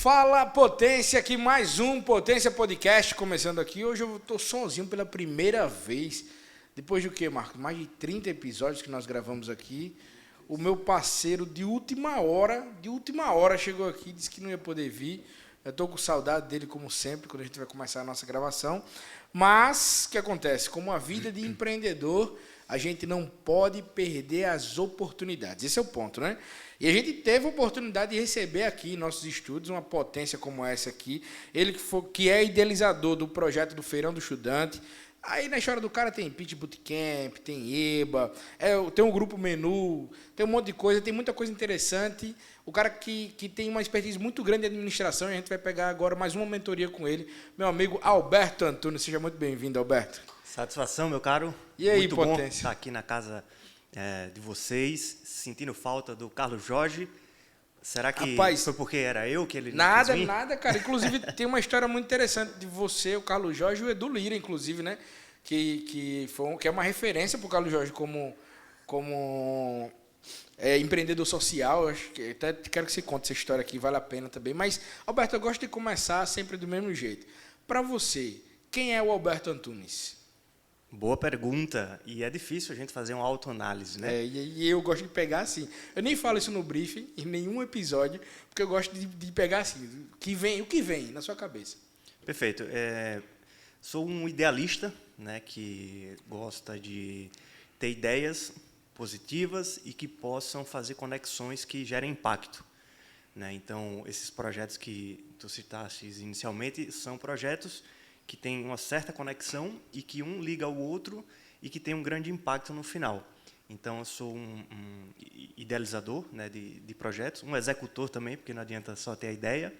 Fala Potência, aqui mais um Potência Podcast começando aqui. Hoje eu tô sozinho pela primeira vez. Depois de o quê, Marcos? Mais de 30 episódios que nós gravamos aqui. O meu parceiro de última hora chegou aqui, disse que não ia poder vir. Eu tô com saudade dele, como sempre, quando a gente vai começar a nossa gravação. Mas, o que acontece? Como a vida de empreendedor, a gente não pode perder as oportunidades. Esse é o ponto, né? E a gente teve a oportunidade de receber aqui em nossos estúdios uma potência como essa aqui. Ele que é idealizador do projeto do Feirão do Estudante. Aí na história do cara tem Pitch Bootcamp, tem EBA, tem um grupo Menu, tem um monte de coisa, tem muita coisa interessante. O cara que tem uma expertise muito grande em administração, e a gente vai pegar agora mais uma mentoria com ele, meu amigo Alberto Antunes. Seja muito bem-vindo, Alberto. Satisfação, meu caro. E aí, muito potência? Bom estar aqui na casa de vocês, sentindo falta do Carlos Jorge. Será que Rapaz, foi porque era eu que ele não Nada, quis vir? nada, cara. Inclusive, tem uma história muito interessante de você, o Carlos Jorge e o Edu Lira, inclusive, né? Que é uma referência para o Carlos Jorge como empreendedor social. Acho que até quero que você conte essa história aqui, vale a pena também. Mas, Alberto, eu gosto de começar sempre do mesmo jeito. Para você, quem é o Alberto Antunes? Boa pergunta. E é difícil a gente fazer uma autoanálise, né? E eu gosto de pegar assim. Eu nem falo isso no briefing, em nenhum episódio, porque eu gosto de pegar assim, o que vem na sua cabeça. Perfeito. Sou um idealista, né, que gosta de ter ideias positivas e que possam fazer conexões que gerem impacto, né? Então, esses projetos que tu citaste inicialmente são projetos que têm uma certa conexão e que um liga ao outro e que tem um grande impacto no final. Então, eu sou um idealizador, né, de projetos, um executor também, porque não adianta só ter a ideia,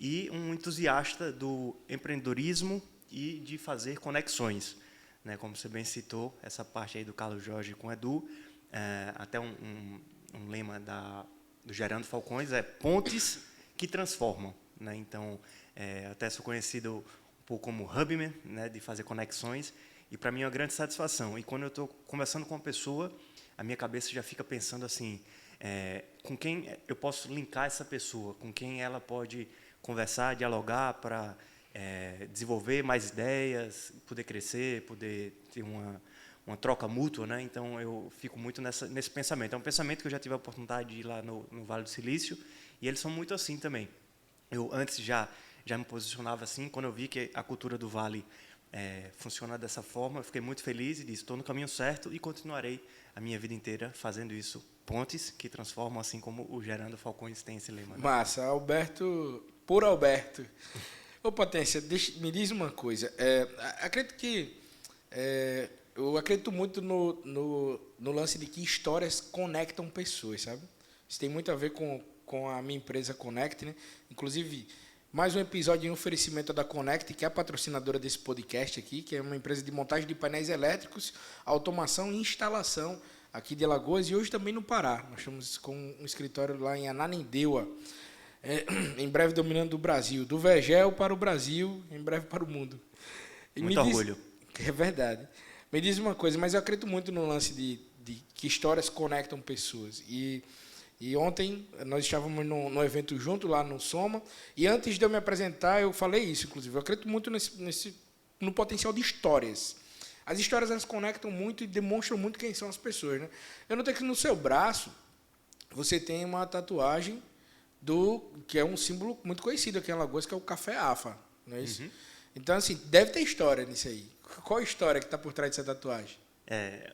e um entusiasta do empreendedorismo e de fazer conexões, né? Como você bem citou, essa parte aí do Carlos Jorge com o Edu, até um lema do Gerando Falcões é pontes que transformam, né? Então, até sou conhecido um pouco como hubman, né, de fazer conexões, e para mim é uma grande satisfação. E quando eu estou conversando com uma pessoa, a minha cabeça já fica pensando assim, com quem eu posso linkar essa pessoa, com quem ela pode conversar, dialogar para desenvolver mais ideias, poder crescer, poder ter uma troca mútua, né? Então, eu fico muito nesse pensamento. É um pensamento que eu já tive a oportunidade de ir lá no Vale do Silício, e eles são muito assim também. Eu antes já me posicionava assim, quando eu vi que a cultura do Vale funciona dessa forma, eu fiquei muito feliz e disse, estou no caminho certo e continuarei a minha vida inteira fazendo isso. Pontes que transformam, assim como o Gerando Falcões tem esse lema, né? Massa, Alberto, por Alberto. Ô, Potência, me diz uma coisa. Eu acredito muito no lance de que histórias conectam pessoas, sabe? Isso tem muito a ver com a minha empresa Connect, né? Inclusive, mais um episódio em oferecimento da Connect, que é a patrocinadora desse podcast aqui, que é uma empresa de montagem de painéis elétricos, automação e instalação aqui de Alagoas e hoje também no Pará. Nós estamos com um escritório lá em Ananindeua, em breve dominando o Brasil. Do Vegel para o Brasil, em breve para o mundo. E muito orgulho. É verdade. Me diz uma coisa, mas eu acredito muito no lance de que histórias conectam pessoas. E ontem nós estávamos no evento junto, lá no Soma, e antes de eu me apresentar, eu falei isso, inclusive. Eu acredito muito no potencial de histórias. As histórias, elas conectam muito e demonstram muito quem são as pessoas, né? Eu notei que no seu braço você tem uma tatuagem que é um símbolo muito conhecido aqui em Alagoas, que é o Café AFA, não é isso? Uhum. Então, assim, deve ter história nisso aí. Qual a história que está por trás dessa tatuagem?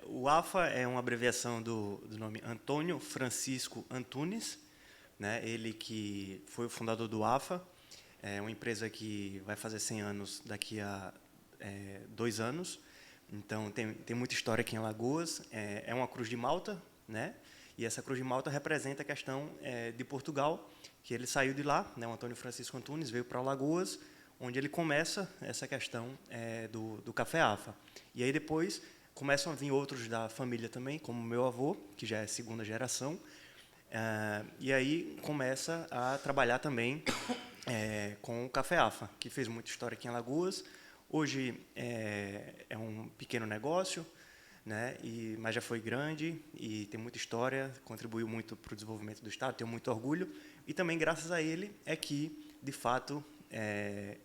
O AFA é uma abreviação do nome Antônio Francisco Antunes, né? Ele que foi o fundador do AFA, é uma empresa que vai fazer 100 anos daqui a 2 anos. Então, tem muita história aqui em Alagoas. É uma cruz de Malta, né? E essa cruz de Malta representa a questão de Portugal, que ele saiu de lá, né? O Antônio Francisco Antunes veio para Alagoas, onde ele começa essa questão do Café AFA. E aí depois começam a vir outros da família também, como meu avô, que já é segunda geração, e aí começa a trabalhar também com o Café AFA, que fez muita história aqui em Alagoas. Hoje é um pequeno negócio, né? Mas já foi grande e tem muita história, contribuiu muito para o desenvolvimento do Estado, tenho muito orgulho. E também, graças a ele, é que de fato,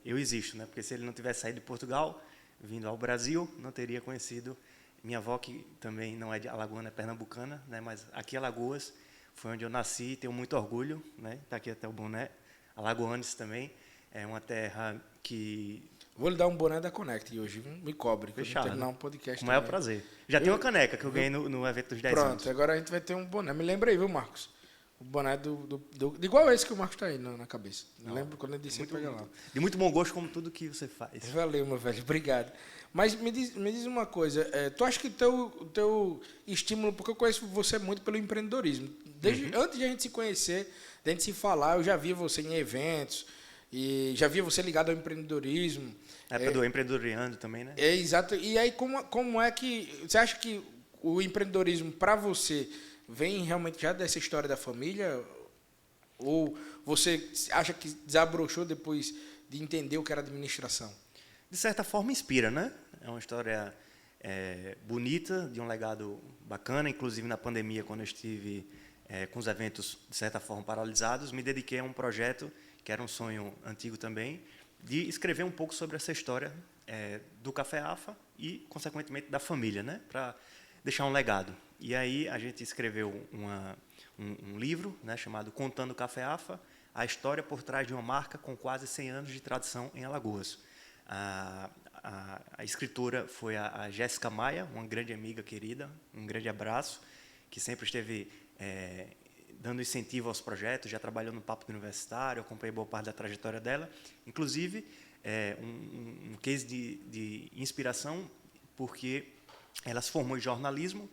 eu existo, né? Porque se ele não tivesse saído de Portugal, vindo ao Brasil, não teria conhecido minha avó, que também não é de Alagoana, é pernambucana, né? Mas aqui em Alagoas foi onde eu nasci, tenho muito orgulho, né? Está aqui até o boné. Alagoanes também, é uma terra que... Vou lhe dar um boné da Connect hoje, me cobre, quando Fechado. terminar um podcast. Com o maior prazer. Já tem uma caneca que eu ganhei no evento dos 10 anos. Pronto, agora a gente vai ter um boné. Me lembra aí, viu, Marcos? O boné igual esse que o Marcos tá aí na cabeça. Me lembro quando ele disse Muito, pegar lá. de muito bom gosto, como tudo que você faz. Valeu, meu velho, obrigado. Mas me diz uma coisa, tu acha que o teu estímulo, porque eu conheço você muito pelo empreendedorismo, desde antes de a gente se conhecer, de a gente se falar, eu já via você em eventos, e já via você ligado ao empreendedorismo. Na época do empreendedoriano também, né? É, exato. E aí, como é que... Você acha que o empreendedorismo, para você, vem realmente já dessa história da família? Ou você acha que desabrochou depois de entender o que era administração? De certa forma, inspira, né? É uma história bonita, de um legado bacana. Inclusive, na pandemia, quando eu estive com os eventos, de certa forma, paralisados, me dediquei a um projeto, que era um sonho antigo também, de escrever um pouco sobre essa história do Café AFA e, consequentemente, da família, né? Para deixar um legado. E aí a gente escreveu um livro, né, chamado Contando Café AFA, a história por trás de uma marca com quase 100 anos de tradição em Alagoas. A escritora foi a Jéssica Maia, uma grande amiga querida, um grande abraço, que sempre esteve dando incentivo aos projetos, já trabalhou no Papo do Universitário, acompanhei boa parte da trajetória dela. Inclusive, um case de inspiração, porque ela se formou em jornalismo,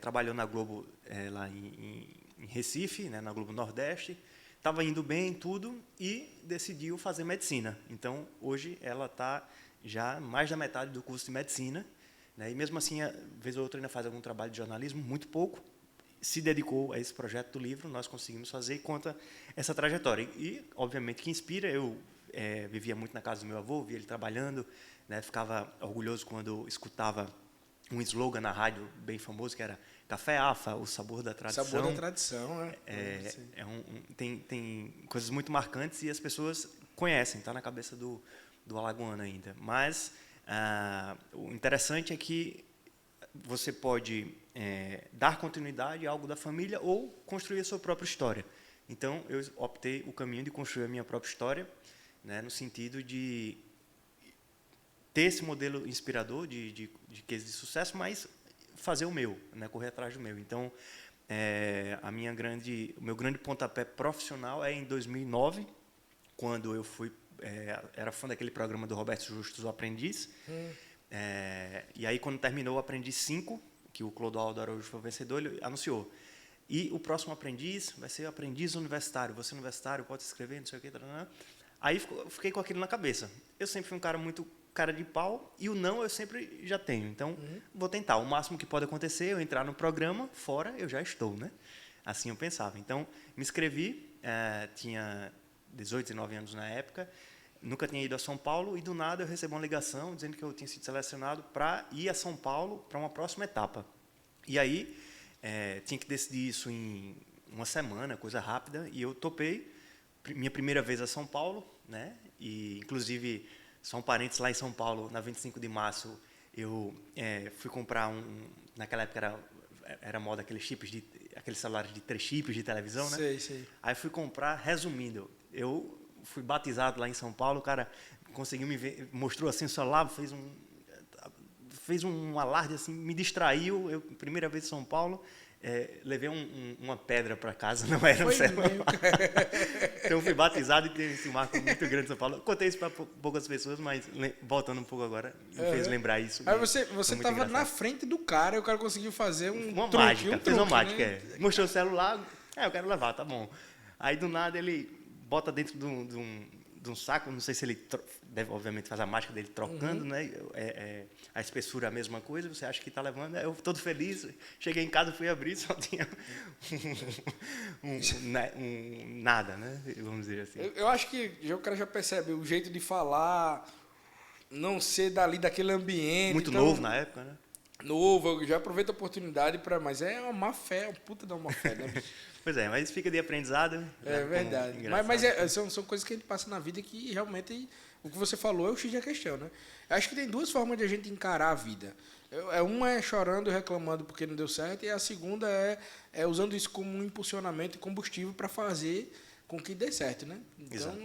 trabalhou na Globo lá em Recife, né, na Globo Nordeste, estava indo bem em tudo e decidiu fazer medicina. Então, hoje, ela está já mais da metade do curso de medicina, né, e mesmo assim, vez ou outra, ainda faz algum trabalho de jornalismo, muito pouco, se dedicou a esse projeto do livro, nós conseguimos fazer e conta essa trajetória. E, obviamente, que inspira. Eu vivia muito na casa do meu avô, via ele trabalhando, né, ficava orgulhoso quando escutava um slogan na rádio bem famoso, que era Café AFA, o sabor da tradição. Sabor da tradição, né? Tem coisas muito marcantes e as pessoas conhecem, está na cabeça do alagoano ainda. Mas o interessante é que você pode dar continuidade a algo da família ou construir a sua própria história. Então, eu optei o caminho de construir a minha própria história, né, no sentido de ter esse modelo inspirador de case de sucesso, mas fazer o meu, né, correr atrás do meu. Então, o meu grande pontapé profissional é em 2009, quando eu era fã daquele programa do Roberto Justus, O Aprendiz. E aí, quando terminou o Aprendiz 5, que o Clodoaldo Araújo foi o vencedor, ele anunciou. E o próximo aprendiz vai ser o aprendiz universitário. Você universitário pode se inscrever, não sei o quê. Aí fiquei com aquilo na cabeça. Eu sempre fui um cara muito cara de pau, e o não eu sempre já tenho. Então, vou tentar. O máximo que pode acontecer é eu entrar no programa, fora eu já estou, né? Assim eu pensava. Então, me inscrevi, tinha 18, 19 anos na época, nunca tinha ido a São Paulo, e do nada eu recebi uma ligação dizendo que eu tinha sido selecionado para ir a São Paulo para uma próxima etapa. E aí, tinha que decidir isso em uma semana, coisa rápida, e eu topei. Minha primeira vez a São Paulo, né? E, inclusive, só um parênteses, lá em São Paulo, na 25 de março, eu fui comprar naquela época era moda aqueles celulares de 3 chips de televisão, né? Sei. Aí fui comprar, resumindo, eu fui batizado lá em São Paulo, o cara conseguiu me ver, mostrou assim o celular, fez um alarde, assim, me distraiu, primeira vez em São Paulo, levei uma pedra para casa, não era um celular. Então, fui batizado e tenho esse marco muito grande em São Paulo. Contei isso para poucas pessoas, mas voltando um pouco agora, me fez lembrar isso. Aí você estava na frente do cara e o cara conseguiu fazer uma mágica, fez uma mágica. Né? Mostrou o celular, eu quero levar, tá bom. Aí, do nada, ele bota dentro de um saco, não sei se ele deve, obviamente, fazer a mágica dele trocando, né? A espessura é a mesma coisa, você acha que está levando, eu todo feliz, cheguei em casa, fui abrir, só tinha nada, né? Vamos dizer assim. Eu acho que o cara já percebe o jeito de falar, não ser daquele ambiente. Muito novo na época, né? novo, eu já aproveito a oportunidade para... Mas é uma má fé, uma puta de uma má fé, né, bicho? Pois é, mas fica de aprendizado. É verdade. Mas são coisas que a gente passa na vida que realmente... O que você falou é o X da questão, né? Eu acho que tem duas formas de a gente encarar a vida. Uma é chorando e reclamando porque não deu certo, e a segunda é usando isso como um impulsionamento e combustível para fazer com que dê certo, né? Então,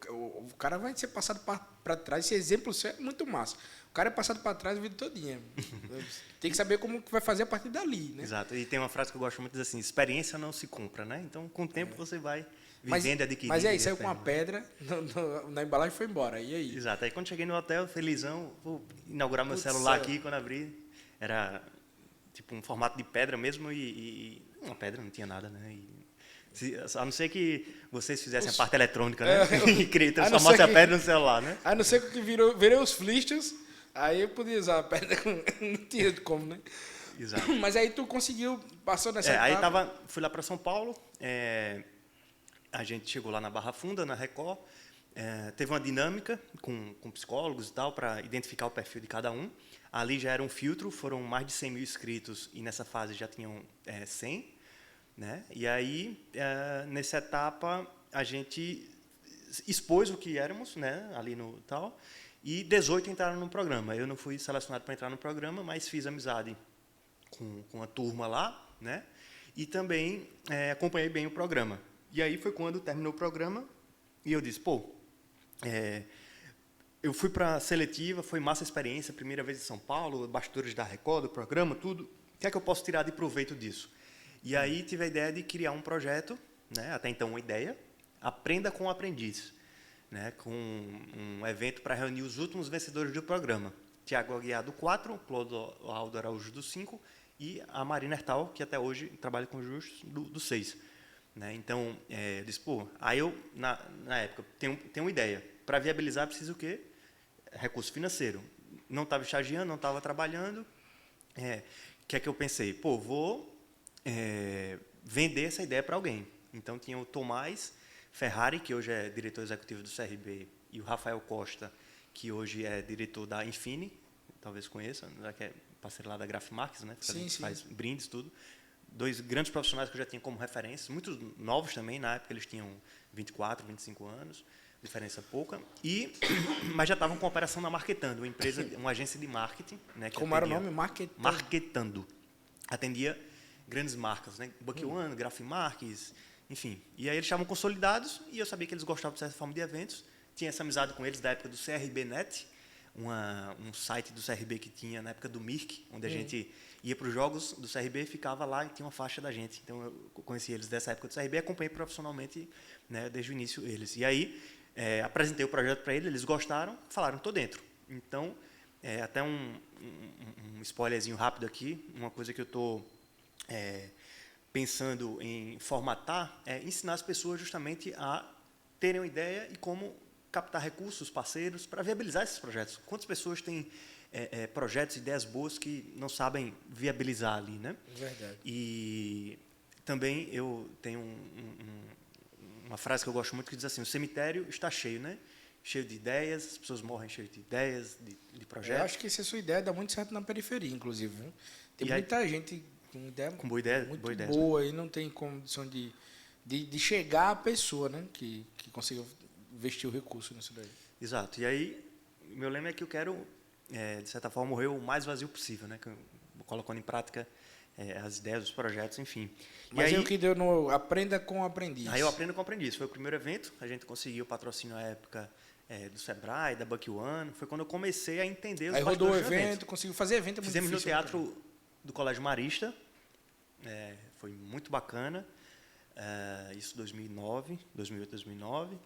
o cara vai ser passado para trás. Esse exemplo é muito massa. O cara é passado para trás a vida todinha. Tem que saber como que vai fazer a partir dali, né? Exato. E tem uma frase que eu gosto muito, diz assim, experiência não se compra, né? Então, com o tempo, você vai vivendo e adquirindo. Mas aí, saiu com uma pedra, na embalagem foi embora. E aí? Exato. Aí, quando cheguei no hotel, felizão, vou inaugurar meu celular aqui. Quando abri, era tipo um formato de pedra mesmo e uma pedra, não tinha nada, né? A não ser que vocês fizessem a parte eletrônica, né? E transformassem a pedra no celular, né? A não ser que virei os flisters, aí eu podia usar a pedra, não tinha como, né? Exato. Mas aí tu conseguiu, passou nessa etapa? Aí fui lá para São Paulo, a gente chegou lá na Barra Funda, na Record, teve uma dinâmica com psicólogos e tal, para identificar o perfil de cada um. Ali já era um filtro, foram mais de 100 mil inscritos, e nessa fase já tinham 100. Né? E aí, nessa etapa, a gente expôs o que éramos, né? Ali no tal, e 18 entraram no programa. Eu não fui selecionado para entrar no programa, mas fiz amizade com a turma lá, né? E também acompanhei bem o programa. E aí foi quando terminou o programa e eu disse, eu fui para a seletiva, foi massa a experiência, primeira vez em São Paulo, bastidores da Record, do programa, tudo. O que é que eu posso tirar de proveito disso? E aí tive a ideia de criar um projeto, né, até então uma ideia, Aprenda com o Aprendiz, né, com um evento para reunir os últimos vencedores do programa. Tiago Aguiar do 4, Clodoaldo Araújo do 5 e a Marina Hertal, que até hoje trabalha com os do 6. Né? Então, eu disse, aí eu, na época, tenho uma ideia. Para viabilizar, preciso o quê? Recurso financeiro. Não estava estagiando, não estava trabalhando. O que é que eu pensei? Vou vender essa ideia para alguém. Então, tinha o Tomás Ferrari, que hoje é diretor executivo do CRB, e o Rafael Costa, que hoje é diretor da Infini, talvez conheça, que é parceiro lá da Grafmarks, né? Faz brindes, tudo. 2 grandes profissionais que eu já tinha como referência, muitos novos também, na época eles tinham 24, 25 anos, diferença pouca, mas já estavam com a operação na Marketando, uma agência de marketing. Né, Como era o nome? Marketando. Atendia grandes marcas, né? Buck One, Grafmarks, enfim. E aí eles estavam consolidados e eu sabia que eles gostavam de certa forma de eventos. Tinha essa amizade com eles da época do CRB.net, um site do CRB que tinha na época do Mirk, onde a gente ia para os jogos do CRB, ficava lá e tinha uma faixa da gente. Então eu conheci eles dessa época do CRB e acompanhei profissionalmente, né, desde o início eles. E aí apresentei o projeto para eles gostaram, falaram, estou dentro. Então, até um spoilerzinho rápido aqui, uma coisa que eu estou pensando em formatar é ensinar as pessoas justamente a terem uma ideia e como captar recursos, parceiros, para viabilizar esses projetos. Quantas pessoas têm projetos, ideias boas que não sabem viabilizar ali, né? Verdade. E também eu tenho uma frase que eu gosto muito que diz assim, o cemitério está cheio, né? Cheio de ideias, as pessoas morrem cheias de ideias, de projetos. Eu acho que essa sua ideia dá muito certo na periferia, inclusive. Viu? Tem muita gente com ideia com boa ideia, muito boa e não tem condição de chegar à pessoa, né? Que consiga investir o recurso nisso daí. Exato. E aí, meu lema é que eu quero, de certa forma, morrer o mais vazio possível, né? Colocando em prática as ideias, os projetos, enfim. Mas aí o que deu no Aprenda com o Aprendiz. Aí eu Aprendo com o Aprendiz. Foi o primeiro evento, a gente conseguiu o patrocínio à época do Sebrae, da Buck One. Foi quando eu comecei a entender os bastidores do evento. Aí rodou o evento, conseguiu fazer evento. É muito Fizemos difícil, no Teatro do Colégio Marista. Foi muito bacana. Isso 2009, 2008, 2009.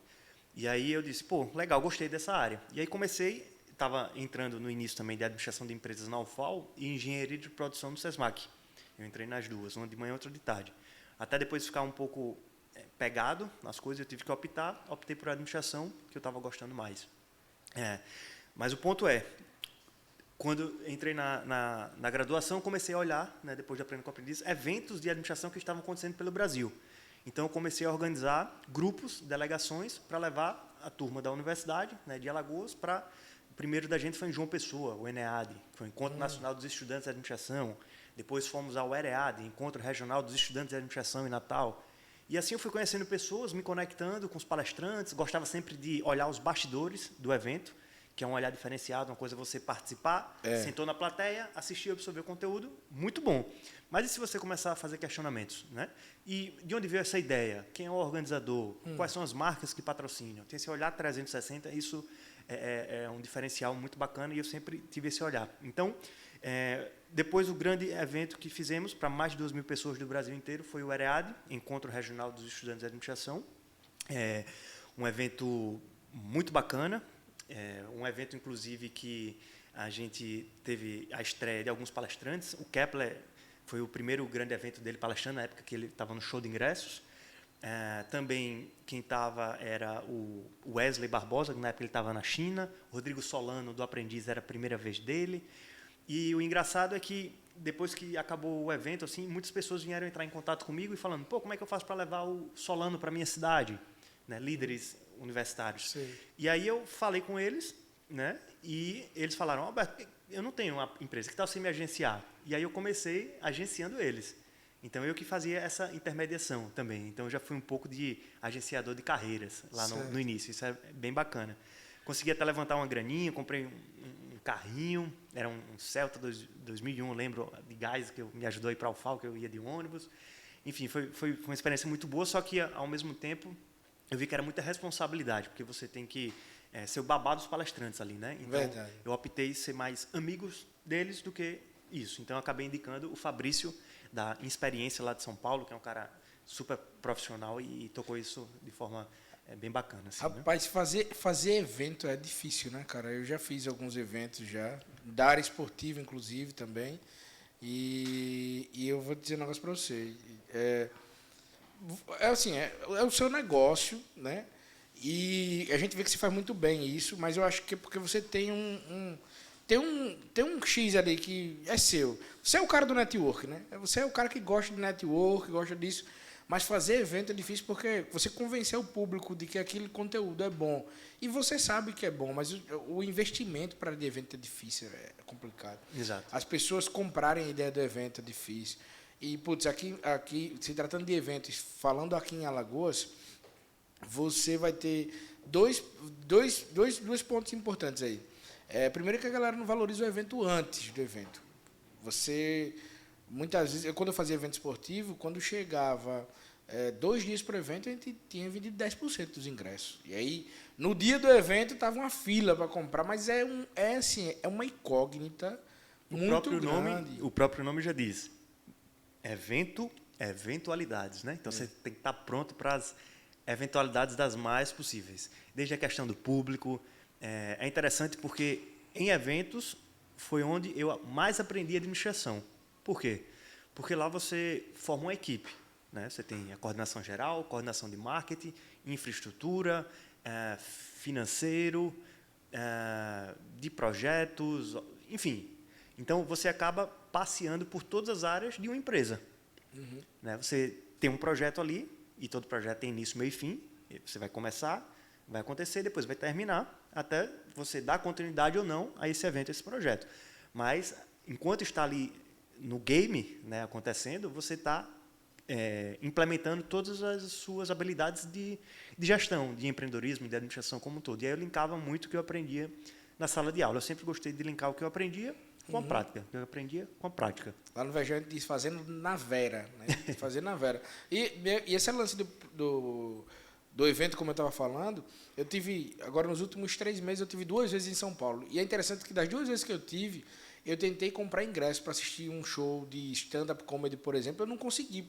E aí eu disse, legal, gostei dessa área. E aí comecei, estava entrando no início também de administração de empresas na UFAL e engenharia de produção no SESMAC. Eu entrei nas duas, uma de manhã e outra de tarde. Até depois ficar um pouco pegado nas coisas, eu tive que optei por administração, que eu estava gostando mais. Mas o ponto quando entrei na graduação, comecei a olhar, né, depois de Aprender com o Aprendiz, eventos de administração que estavam acontecendo pelo Brasil. Então, eu comecei a organizar grupos, delegações, para levar a turma da universidade, né, de Alagoas, para primeiro da gente foi em João Pessoa, o ENEAD, que foi o Encontro Nacional dos Estudantes de Administração. Depois fomos ao EREAD, Encontro Regional dos Estudantes de Administração, em Natal. E assim eu fui conhecendo pessoas, me conectando com os palestrantes, gostava sempre de olhar os bastidores do evento, que é um olhar diferenciado, uma coisa é você participar, sentou na plateia, assistir, absorver o conteúdo, muito bom. Mas e se você começar a fazer questionamentos, né? E de onde veio essa ideia? Quem é o organizador? Quais são as marcas que patrocinam? Tem esse olhar 360, isso é um diferencial muito bacana e eu sempre tive esse olhar. Então, depois o grande evento que fizemos para mais de 2.000 pessoas do Brasil inteiro foi o EREAD, Encontro Regional dos Estudantes de Administração. Um evento muito bacana, um evento, inclusive, que a gente teve a estreia de alguns palestrantes. O Kepler foi o primeiro grande evento dele palestrando, na época que ele estava no show de ingressos. Também quem estava era o Wesley Barbosa, que na época ele estava na China. O Rodrigo Solano, do Aprendiz, era a primeira vez dele. E o engraçado é que, depois que acabou o evento, assim, muitas pessoas vieram entrar em contato comigo e falando, pô, como é que eu faço para levar o Solano para a minha cidade? Né, líderes universitários. Sim. E aí eu falei com eles, né, e eles falaram, Alberto, eu não tenho uma empresa, que tal você me agenciar? E aí eu comecei agenciando eles. Então, eu que fazia essa intermediação também. Então, eu já fui um pouco de agenciador de carreiras lá no início. Isso é bem bacana. Consegui até levantar uma graninha, comprei um carrinho, era um Celta 2001, lembro, de gás, que me ajudou a ir para o FAO, que eu ia de ônibus. Enfim, foi uma experiência muito boa, só que, ao mesmo tempo, eu vi que era muita responsabilidade, porque você tem que ser o babá dos palestrantes ali, né? Então, verdade. Eu optei ser mais amigos deles do que isso. Então, eu acabei indicando o Fabrício, da Experiência lá de São Paulo, que é um cara super profissional e tocou isso de forma bem bacana. Assim, rapaz, né? fazer evento é difícil, né, cara? Eu já fiz alguns eventos já, da área esportiva, inclusive, também. E eu vou dizer um negócio para você. É o seu negócio, né? E a gente vê que você faz muito bem isso, mas eu acho que é porque você tem tem um X ali que é seu. Você é o cara do network, né? Você é o cara que gosta de network, gosta disso. Mas fazer evento é difícil porque você convencer o público de que aquele conteúdo é bom. E você sabe que é bom, mas o investimento para de evento é difícil, é complicado. Exato. As pessoas comprarem a ideia do evento é difícil. E, putz, aqui se tratando de eventos, falando aqui em Alagoas, você vai ter dois pontos importantes aí. Primeiro que a galera não valoriza o evento antes do evento. Muitas vezes, quando eu fazia evento esportivo, quando chegava 2 dias para o evento, a gente tinha vendido 10% dos ingressos. E aí, no dia do evento, estava uma fila para comprar, mas é uma incógnita muito grande. O próprio nome já diz. Eventualidades, né? Então, você tem que estar pronto para as eventualidades das mais possíveis. Desde a questão do público. É interessante porque, em eventos, foi onde eu mais aprendi administração. Por quê? Porque lá você forma uma equipe, né? Você tem a coordenação geral, coordenação de marketing, infraestrutura, financeiro, de projetos, enfim. Então, você acaba passeando por todas as áreas de uma empresa. Uhum. Né? Você tem um projeto ali, e todo projeto tem início, meio e fim. Você vai começar, vai acontecer, depois vai terminar, até você dar continuidade ou não a esse evento, a esse projeto. Mas, enquanto está ali no game, né, acontecendo, você está implementando todas as suas habilidades de gestão, de empreendedorismo, de administração como um todo. E aí eu linkava muito o que eu aprendia na sala de aula. Eu sempre gostei de linkar o que eu aprendia com a prática. O que eu aprendia com a prática. Lá no Vejão a gente diz fazendo na vera. Né? Fazer na vera. E esse lance do evento, como eu estava falando, eu tive, agora nos últimos 3 meses, eu tive 2 vezes em São Paulo. E é interessante que das 2 vezes que eu tive, eu tentei comprar ingresso para assistir um show de stand-up comedy, por exemplo, eu não consegui,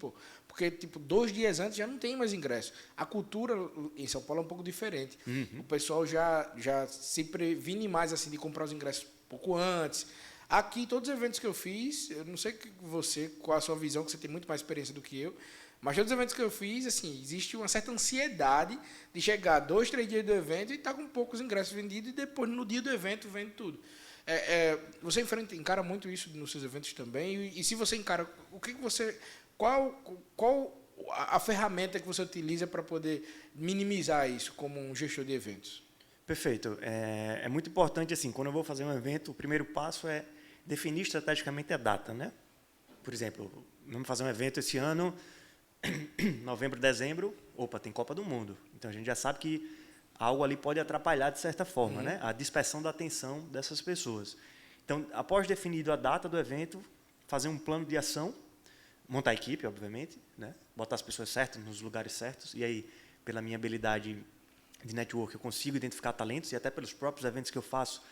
porque 2 dias antes já não tem mais ingresso. A cultura em São Paulo é um pouco diferente. Uhum. O pessoal já se previne mais assim, de comprar os ingressos um pouco antes. Aqui, todos os eventos que eu fiz, eu não sei qual a sua visão, que você tem muito mais experiência do que eu, mas todos os eventos que eu fiz, assim, existe uma certa ansiedade de chegar 2, 3 dias do evento e estar com poucos ingressos vendidos e depois, no dia do evento, vende tudo. Você encara muito isso nos seus eventos também? E se você encara, qual a ferramenta que você utiliza para poder minimizar isso como um gestor de eventos? Perfeito. É muito importante, assim, quando eu vou fazer um evento, o primeiro passo é definir estrategicamente a data, né? Por exemplo, vamos fazer um evento esse ano, novembro, dezembro, opa, tem Copa do Mundo. Então, a gente já sabe que algo ali pode atrapalhar, de certa forma, né? A dispersão da atenção dessas pessoas. Então, após definido a data do evento, fazer um plano de ação, montar a equipe, obviamente, né? Botar as pessoas certas nos lugares certos, e aí, pela minha habilidade de network, eu consigo identificar talentos, e até pelos próprios eventos que eu faço,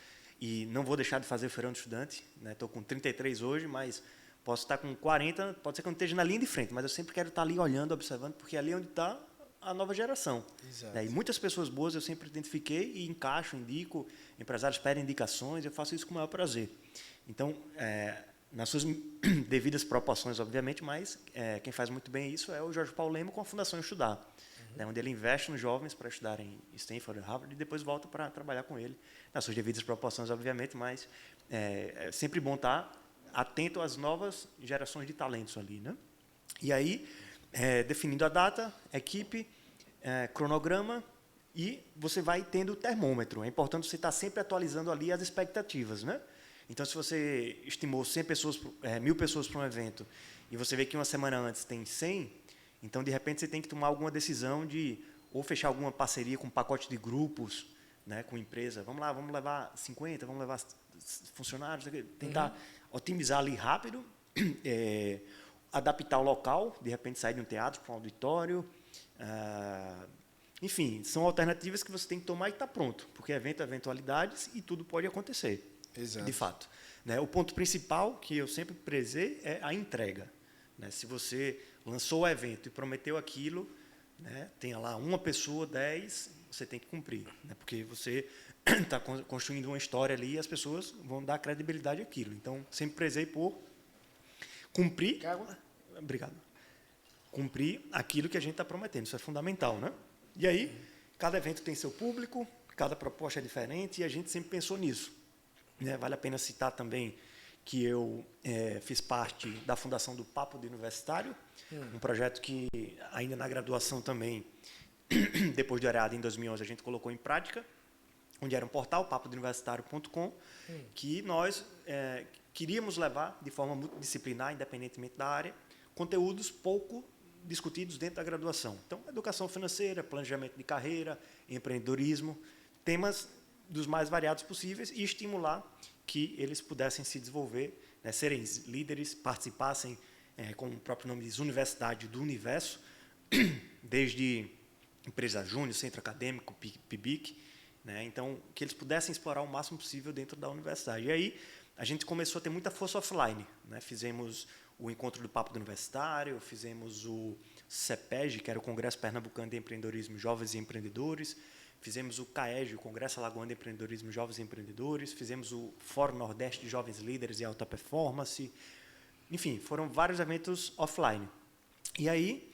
e não vou deixar de fazer o Feirão do Estudante, né? Estou com 33 hoje, mas posso estar com 40, pode ser que eu não esteja na linha de frente, mas eu sempre quero estar ali olhando, observando, porque é ali onde está a nova geração. Né? E muitas pessoas boas eu sempre identifiquei e encaixo, indico, empresários pedem indicações, eu faço isso com o maior prazer. Então, nas suas devidas proporções, obviamente, mas quem faz muito bem isso é o Jorge Paulo Lema com a Fundação Estudar, né, onde ele investe nos jovens para estudarem em Stanford, Harvard, e depois volta para trabalhar com ele, nas suas devidas proporções, obviamente, mas é sempre bom estar atento às novas gerações de talentos ali. Né? E aí, definindo a data, equipe, cronograma, e você vai tendo o termômetro. É importante você estar sempre atualizando ali as expectativas. Né? Então, se você estimou 100 pessoas, 1.000 pessoas para um evento, e você vê que uma semana antes tem 100, então, de repente, você tem que tomar alguma decisão de ou fechar alguma parceria com um pacote de grupos, né, com empresa. Vamos lá, vamos levar 50, vamos levar funcionários, tentar otimizar ali rápido, adaptar o local, de repente sair de um teatro para um auditório. Enfim, são alternativas que você tem que tomar e está pronto, porque evento é eventualidades e tudo pode acontecer, de fato. Né, o ponto principal que eu sempre prezei é a entrega. Né, se você lançou o evento e prometeu aquilo, né, tenha lá uma pessoa, 10, você tem que cumprir. Né, porque você está construindo uma história ali e as pessoas vão dar credibilidade àquilo. Então, sempre prezei por cumprir. Obrigado. Cumprir aquilo que a gente está prometendo. Isso é fundamental. Né? E aí, cada evento tem seu público, cada proposta é diferente e a gente sempre pensou nisso. Né, vale a pena citar também que eu fiz parte da fundação do Papo de Universitário, um projeto que, ainda na graduação também, depois de Areada, em 2011, a gente colocou em prática, onde era um portal, papodeuniversitario.com, que nós queríamos levar, de forma multidisciplinar, independentemente da área, conteúdos pouco discutidos dentro da graduação. Então, educação financeira, planejamento de carreira, empreendedorismo, temas dos mais variados possíveis e estimular que eles pudessem se desenvolver, né, serem líderes, participassem, como o próprio nome diz, Universidade do Universo, desde empresa júnior, centro acadêmico, PIBIC, né, então, que eles pudessem explorar o máximo possível dentro da universidade. E aí, a gente começou a ter muita força offline. Né, fizemos o encontro do Papo do Universitário, fizemos o CEPEG, que era o Congresso Pernambucano de Empreendedorismo Jovens e Empreendedores, fizemos o CAEG, o Congresso Alagoano de Empreendedorismo Jovens e Empreendedores, fizemos o Fórum Nordeste de Jovens Líderes e Alta Performance. Enfim, foram vários eventos offline. E aí,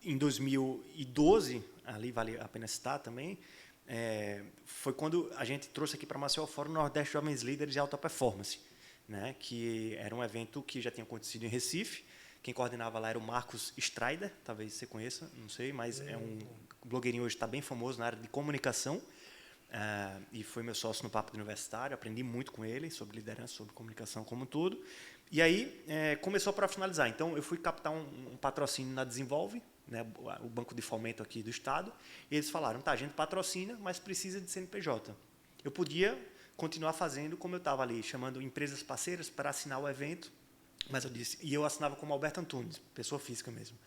em 2012, ali vale a pena citar também, foi quando a gente trouxe aqui para Maceió o Fórum Nordeste de Jovens Líderes e Alta Performance, né, que era um evento que já tinha acontecido em Recife. Quem coordenava lá era o Marcos Strider, talvez você conheça, não sei, mas é um blogueirinho hoje, está bem famoso na área de comunicação, e foi meu sócio no Papo do Universitário, aprendi muito com ele sobre liderança, sobre comunicação como um todo. E aí começou a profissionalizar. Então, eu fui captar um patrocínio na Desenvolve, né, o banco de fomento aqui do Estado, e eles falaram, tá, a gente patrocina, mas precisa de CNPJ. Eu podia continuar fazendo como eu estava ali, chamando empresas parceiras para assinar o evento, mas eu disse, e eu assinava como Alberto Antunes, pessoa física mesmo.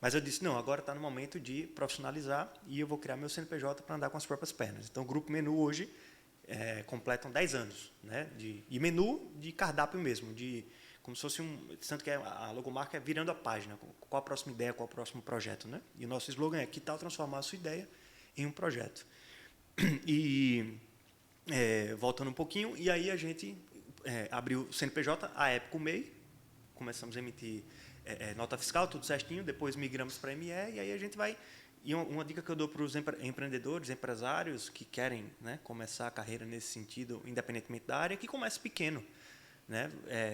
Mas eu disse, não, agora está no momento de profissionalizar e eu vou criar meu CNPJ para andar com as próprias pernas. Então, o Grupo Menu hoje completam 10 anos. Né, e menu de cardápio mesmo, como se fosse tanto que a logomarca é virando a página, qual a próxima ideia, qual o próximo projeto. Né? E o nosso slogan é, que tal transformar a sua ideia em um projeto? E, voltando um pouquinho, e aí a gente abriu o CNPJ, à época o MEI, começamos a emitir nota fiscal, tudo certinho, depois migramos para ME, e aí a gente vai... E uma dica que eu dou para os empreendedores, empresários que querem, né, começar a carreira nesse sentido, independentemente da área, é que comece pequeno. né?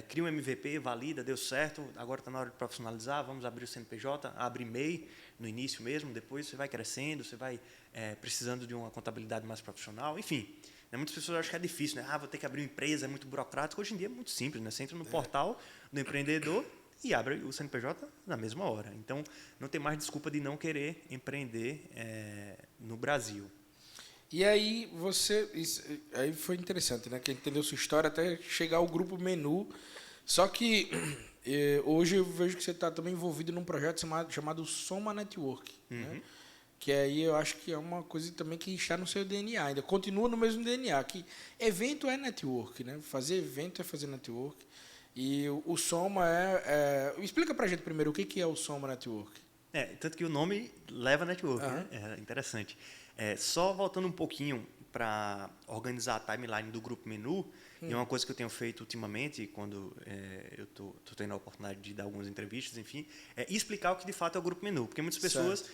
Cria um MVP, valida, deu certo, agora está na hora de profissionalizar, vamos abrir o CNPJ, abre MEI no início mesmo, depois você vai crescendo, você vai precisando de uma contabilidade mais profissional, enfim. Né? Muitas pessoas acham que é difícil, né? Vou ter que abrir uma empresa, é muito burocrático. Hoje em dia é muito simples, né? Você entra no portal do empreendedor e abre o CNPJ na mesma hora. Então, não tem mais desculpa de não querer empreender no Brasil. E aí aí foi interessante, né? Que entendeu sua história até chegar ao Grupo Menu. Só que hoje eu vejo que você está também envolvido num projeto chamado Soma Network, né? Que aí eu acho que é uma coisa também que está no seu DNA, ainda continua no mesmo DNA, que evento é network, né? Fazer evento é fazer network. E o Soma explica pra gente primeiro o que é o Soma Network. Tanto que o nome leva network, né? É interessante. Só voltando um pouquinho para organizar a timeline do Grupo Menu, e uma coisa que eu tenho feito ultimamente, quando eu estou tendo a oportunidade de dar algumas entrevistas, enfim, é explicar o que de fato é o Grupo Menu. Porque muitas pessoas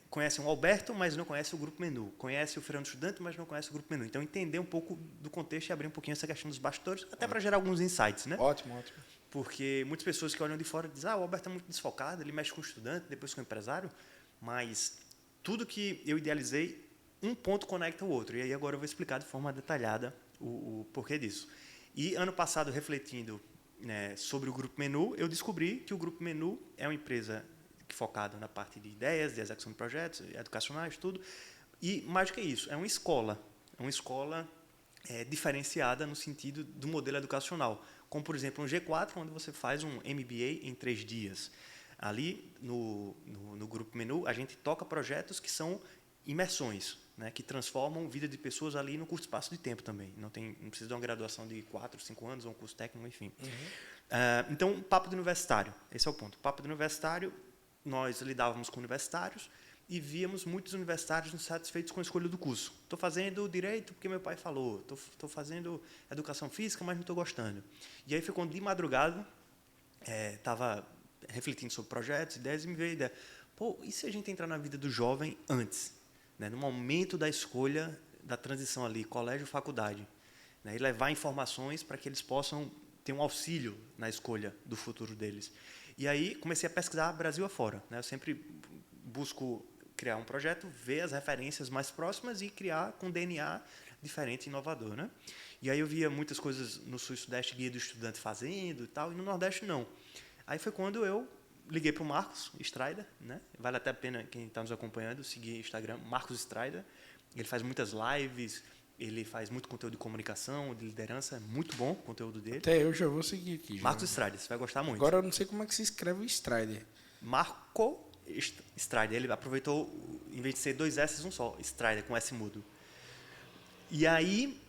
conhecem o Alberto, mas não conhecem o Grupo Menu. Conhecem o Feirão do Estudante, mas não conhecem o Grupo Menu. Então, entender um pouco do contexto e abrir um pouquinho essa questão dos bastidores, até para gerar alguns insights, né? Ótimo. Porque muitas pessoas que olham de fora dizem, o Alberto é muito desfocado, ele mexe com o estudante, depois com o empresário, mas tudo que eu idealizei, um ponto conecta o outro. E aí agora eu vou explicar de forma detalhada o porquê disso. E ano passado, refletindo sobre o Grupo Menu, eu descobri que o Grupo Menu é uma empresa focada na parte de ideias, de execução de projetos, educacionais, tudo. E mais do que isso, é uma escola diferenciada no sentido do modelo educacional. Como, por exemplo, um G4, onde você faz um MBA em 3 dias. Ali, no Grupo Menu, a gente toca projetos que são imersões, né, que transformam a vida de pessoas ali no curto espaço de tempo também. Não precisa de uma graduação de 4, 5 anos, ou um curso técnico, enfim. Então, papo de universitário. Esse é o ponto. Papo de universitário, nós lidávamos com universitários e víamos muitos universitários insatisfeitos com a escolha do curso. Estou fazendo direito porque meu pai falou, estou fazendo educação física, mas não estou gostando. E aí foi quando, de madrugada, estava refletindo sobre projetos, ideias, e me veio a ideia, e se a gente entrar na vida do jovem antes, né, no momento da escolha, da transição ali, colégio, faculdade, né, e levar informações para que eles possam ter um auxílio na escolha do futuro deles. E aí comecei a pesquisar Brasil afora, né? Eu sempre busco criar um projeto, ver as referências mais próximas e criar com DNA diferente e inovador, né? E aí eu via muitas coisas no Sul e Sudeste, guia do estudante fazendo e tal, e no Nordeste não. Aí foi quando eu liguei para o Marcos Strider, né? Vale até a pena quem está nos acompanhando seguir o Instagram, Marcos Strider. Ele faz muitas lives, ele faz muito conteúdo de comunicação, de liderança, é muito bom o conteúdo dele. Até eu já vou seguir aqui. Marcos Strider, você vai gostar muito. Agora eu não sei como é que se escreve o Strider. Marco Strider, ele aproveitou, em vez de ser 2 S, um só, Strider, com S mudo. E aí,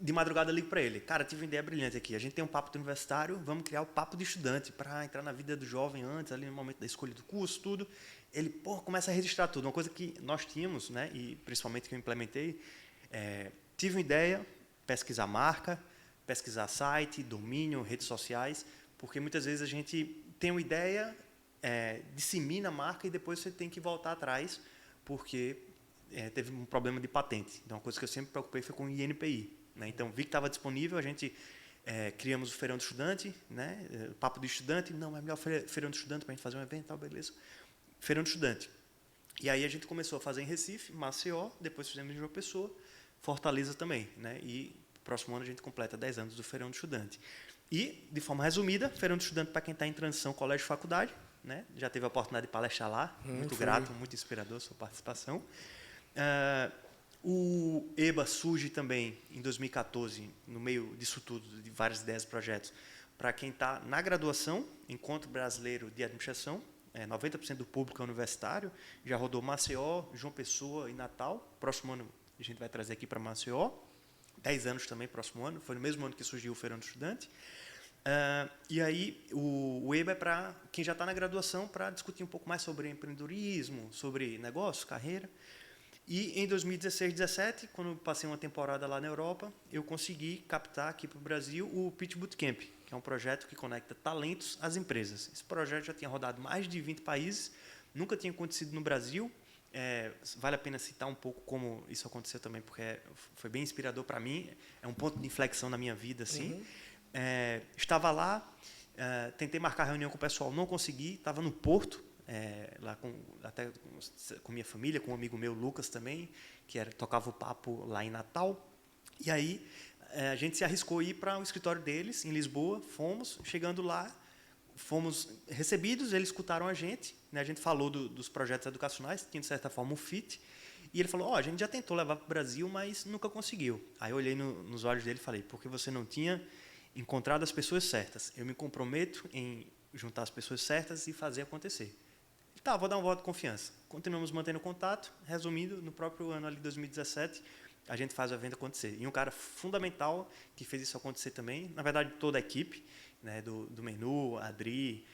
de madrugada eu ligo para ele, cara, tive uma ideia brilhante aqui, a gente tem um papo do universitário, vamos criar o papo de estudante, para entrar na vida do jovem antes, ali no momento da escolha do curso, tudo. Ele, começa a registrar tudo, uma coisa que nós tínhamos, né, e principalmente que eu implementei, tive uma ideia, pesquisar marca, pesquisar site, domínio, redes sociais, porque muitas vezes a gente tem uma ideia, dissemina a marca e depois você tem que voltar atrás, porque teve um problema de patente. Então, uma coisa que eu sempre me preocupei foi com o INPI. Né? Então, vi que estava disponível, a gente criamos o Feirão do Estudante, né? Papo do Estudante, não, é melhor Feirão do Estudante para a gente fazer um evento, tal, beleza. Feirão do Estudante. E aí a gente começou a fazer em Recife, Maceió, depois fizemos em João Pessoa, Fortaleza também. Né? E próximo ano a gente completa 10 anos do Feirão do Estudante. E, de forma resumida, Feirão do Estudante para quem está em transição colégio e faculdade, né? Já teve a oportunidade de palestrar lá, muito grato, muito inspirador a sua participação. O EBA surge também em 2014, no meio disso tudo, de várias ideias e projetos, para quem está na graduação, Encontro Brasileiro de Administração, 90% do público é universitário, já rodou Maceió, João Pessoa e Natal, próximo ano a gente vai trazer aqui para Maceió, 10 anos também, próximo ano, foi no mesmo ano que surgiu o Feirão do Estudante. E aí o EBA é para quem já está na graduação, para discutir um pouco mais sobre empreendedorismo, sobre negócio, carreira. E em 2016, 2017, quando eu passei uma temporada lá na Europa, eu consegui captar aqui para o Brasil o Pitch Bootcamp, que é um projeto que conecta talentos às empresas. Esse projeto já tinha rodado mais de 20 países, nunca tinha acontecido no Brasil, vale a pena citar um pouco como isso aconteceu também, porque foi bem inspirador para mim, é um ponto de inflexão na minha vida, assim. Estava lá, tentei marcar reunião com o pessoal, não consegui, estava no Porto, lá até com minha família, com um amigo meu, Lucas também, que tocava o papo lá em Natal. E aí a gente se arriscou a ir para o escritório deles, em Lisboa, fomos, chegando lá, fomos recebidos, eles escutaram a gente, né? A gente falou dos projetos educacionais, tinha de certa forma um fit, e ele falou, a gente já tentou levar para o Brasil, mas nunca conseguiu. Aí eu olhei nos olhos dele e falei, porque você não tinha encontrado as pessoas certas. Eu me comprometo em juntar as pessoas certas e fazer acontecer. Tá, vou dar um voto de confiança. Continuamos mantendo contato. Resumindo, no próprio ano ali, 2017, a gente faz o evento acontecer. E um cara fundamental que fez isso acontecer também, na verdade, toda a equipe, né, do Menu, Adri,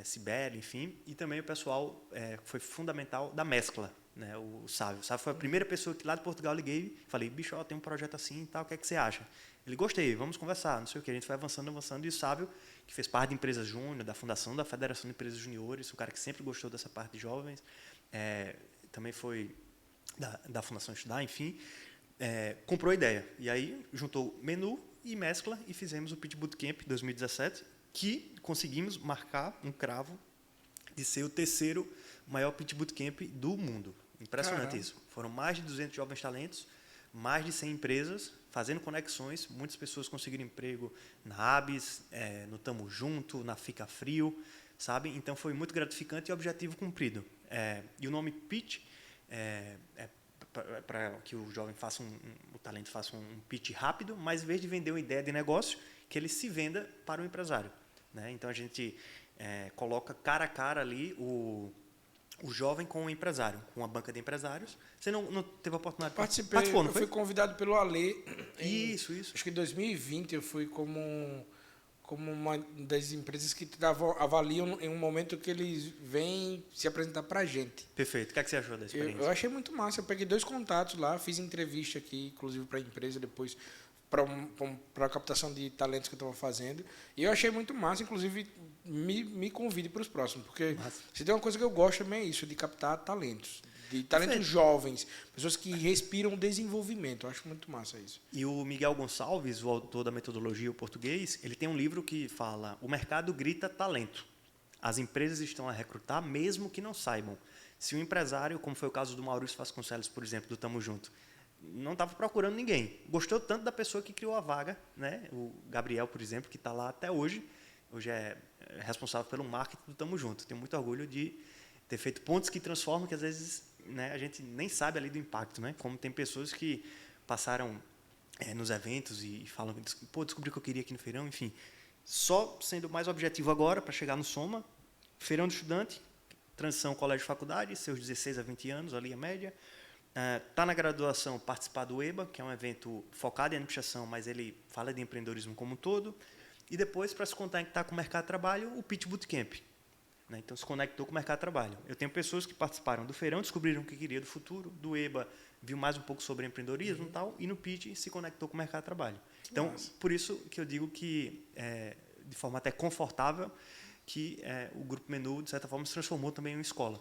Cibele, enfim, e também o pessoal foi fundamental da mescla, né, o Sávio. O Sávio foi a primeira pessoa que lá de Portugal liguei, falei, bicho, tem um projeto assim e tal, o que é que você acha? Ele, gostei, vamos conversar, não sei o que, a gente foi avançando, e o Sávio, que fez parte de Empresas Júnior, da fundação da Federação de Empresas Juniores, um cara que sempre gostou dessa parte de jovens, também foi da Fundação Estudar, enfim, comprou a ideia. E aí juntou Menu e Mescla e fizemos o Pitch Bootcamp 2017, que conseguimos marcar um cravo de ser o terceiro maior Pitch Bootcamp do mundo. Impressionante. Caramba. Isso. Foram mais de 200 jovens talentos, mais de 100 empresas, fazendo conexões, muitas pessoas conseguiram emprego na Abis, no Tamo Junto, na Fica Frio, sabe? Então foi muito gratificante e objetivo cumprido. E o nome Pitch para que o jovem o talento faça um pitch rápido, mas em vez de vender uma ideia de negócio, que ele se venda para o empresário, né? Então a gente coloca cara a cara ali o jovem com o empresário, com uma banca de empresários. Você não teve a oportunidade de participar? Participou, eu fui convidado pelo Ale. Isso. Acho que em 2020 eu fui como uma das empresas que avaliam em um momento que eles vêm se apresentar para a gente. Perfeito. O que é que você achou da experiência? Eu achei muito massa. Eu peguei 2 contatos lá, fiz entrevista aqui, inclusive para a empresa, depois para a captação de talentos que eu estava fazendo. E eu achei muito massa, inclusive me convide para os próximos, porque se tem uma coisa que eu gosto também é isso, de captar talentos. De talentos jovens, pessoas que respiram desenvolvimento. Eu acho muito massa isso. E o Miguel Gonçalves, o autor da metodologia o português, ele tem um livro que fala: o mercado grita talento. As empresas estão a recrutar mesmo que não saibam. Se um empresário, como foi o caso do Maurício Vasconcelos, por exemplo, do Tamo Junto, não estava procurando ninguém, gostou tanto da pessoa que criou a vaga, né? O Gabriel, por exemplo, que está lá até hoje é responsável pelo marketing do Tamo Junto. Tenho muito orgulho de ter feito pontos que transformam, que às vezes, né, a gente nem sabe ali do impacto, né? Como tem pessoas que passaram nos eventos e falam, descobri o que eu queria aqui no feirão, enfim. Só sendo mais objetivo agora, para chegar no Soma, feirão do estudante, transição colégio-faculdade, seus 16 a 20 anos, ali a média. Está na graduação, participar do EBA, que é um evento focado em administração, mas ele fala de empreendedorismo como um todo. E depois, para se conectar com o mercado de trabalho, o Pitch Bootcamp. Né? Então, se conectou com o mercado de trabalho. Eu tenho pessoas que participaram do feirão, descobriram o que queria do futuro, do EBA, viu mais um pouco sobre empreendedorismo e tal, e no Pitch se conectou com o mercado de trabalho. Então, por isso que eu digo que, de forma até confortável, que o Grupo Menu, de certa forma, se transformou também em uma escola,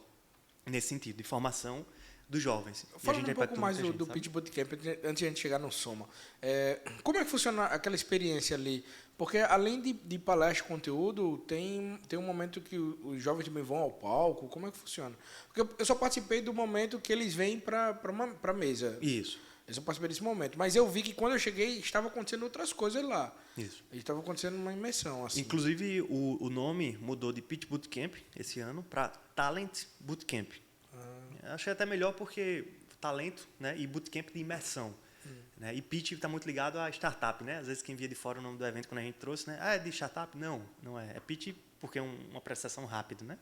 nesse sentido, de formação dos jovens. Falando um pouco mais do Pitch Bootcamp, antes de a gente chegar no Soma, como é que funciona aquela experiência ali? Porque, além de palestra e conteúdo, tem um momento que os jovens também vão ao palco. Como é que funciona? Porque eu só participei do momento que eles vêm para a mesa. Isso. Eu só participei desse momento. Mas eu vi que, quando eu cheguei, estava acontecendo outras coisas lá. Isso. Estava acontecendo uma imersão. Assim. Inclusive, o nome mudou de Pitch Bootcamp esse ano para Talent Bootcamp. Achei até melhor porque talento, né, e bootcamp de imersão. Né, e pitch está muito ligado a startup. Né? Às vezes quem via de fora o nome do evento, quando a gente trouxe, né, é de startup? Não é. É pitch porque é uma prestação rápida. Né?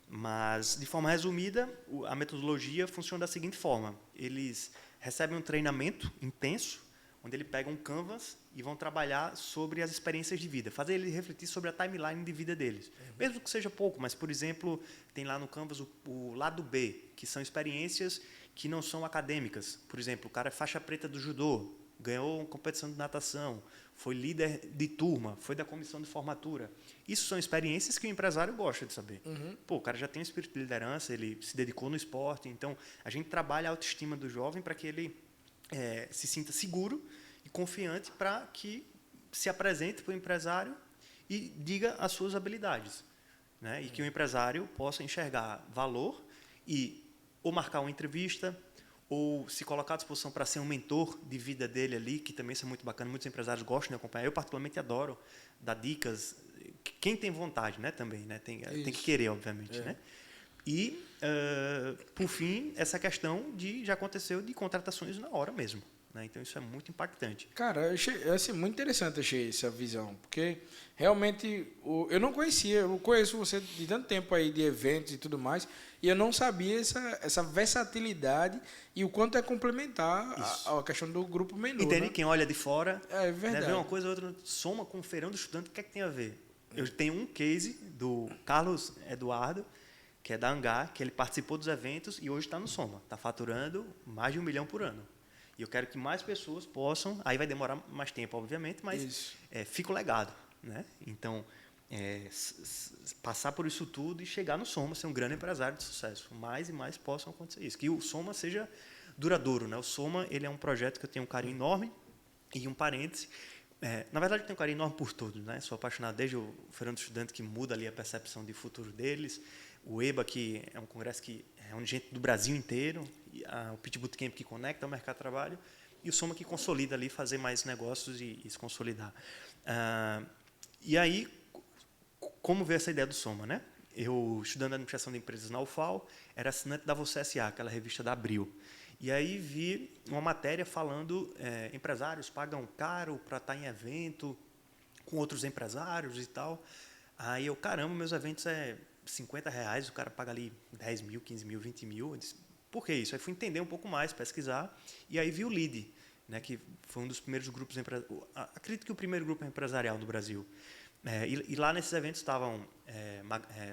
Mas, de forma resumida, a metodologia funciona da seguinte forma. Eles recebem um treinamento intenso, onde eles pegam um canvas e vão trabalhar sobre as experiências de vida, fazer ele refletir sobre a timeline de vida deles. Mesmo que seja pouco, mas, por exemplo, tem lá no canvas o lado B, que são experiências que não são acadêmicas. Por exemplo, o cara é faixa preta do judô, ganhou uma competição de natação, foi líder de turma, foi da comissão de formatura. Isso são experiências que o empresário gosta de saber. Pô, o cara já tem um espírito de liderança, ele se dedicou no esporte, então a gente trabalha a autoestima do jovem para que ele se sinta seguro e confiante para que se apresente para o empresário e diga as suas habilidades, né? E que o empresário possa enxergar valor e ou marcar uma entrevista ou se colocar à disposição para ser um mentor de vida dele ali, que também isso é muito bacana, muitos empresários gostam de acompanhar. Eu particularmente adoro dar dicas, quem tem vontade, né, também, né? Tem que querer, obviamente, né? E, por fim, essa questão já aconteceu de contratações na hora mesmo, né? Então, isso é muito impactante. Cara, eu achei assim, muito interessante, achei essa visão, porque realmente eu não conhecia, eu conheço você de tanto tempo aí de eventos e tudo mais, e eu não sabia essa versatilidade e o quanto é complementar a questão do grupo menu. Entende? Né? Quem olha de fora, é verdade. Né, vê uma coisa ou outra, soma com o feirão do estudante, o que é que tem a ver? Eu tenho um case do Carlos Eduardo, que é da Hangar, que ele participou dos eventos e hoje está no Soma, está faturando mais de 1 milhão por ano. E eu quero que mais pessoas possam, aí vai demorar mais tempo, obviamente, mas fica o legado, né? Então, passar por isso tudo e chegar no Soma, ser um grande empresário de sucesso. Mais e mais possam acontecer isso. Que o Soma seja duradouro, né? O Soma, ele é um projeto que eu tenho um carinho enorme e um parêntese. Na verdade, eu tenho um carinho enorme por todos, né? Sou apaixonado desde o Feirão do Estudante, que muda ali a percepção de futuro deles. O EBA, que é um congresso que reúne gente do Brasil inteiro. O Pitch Bootcamp, que conecta ao mercado de trabalho. E o Soma, que consolida ali, fazer mais negócios e se consolidar. E aí, como veio essa ideia do Soma, né? Eu, estudando administração de empresas na UFAL, era assinante da Você S.A., aquela revista da Abril. E aí vi uma matéria falando empresários pagam caro para estar em evento com outros empresários e tal. Aí eu, caramba, meus eventos R$50, o cara paga ali 10 mil, 15 mil, 20 mil. Eu disse, por que isso? Aí fui entender um pouco mais, pesquisar, e aí vi o LEAD, né, que foi um dos primeiros grupos empresariais, acredito que o primeiro grupo empresarial do Brasil. E lá nesses eventos estavam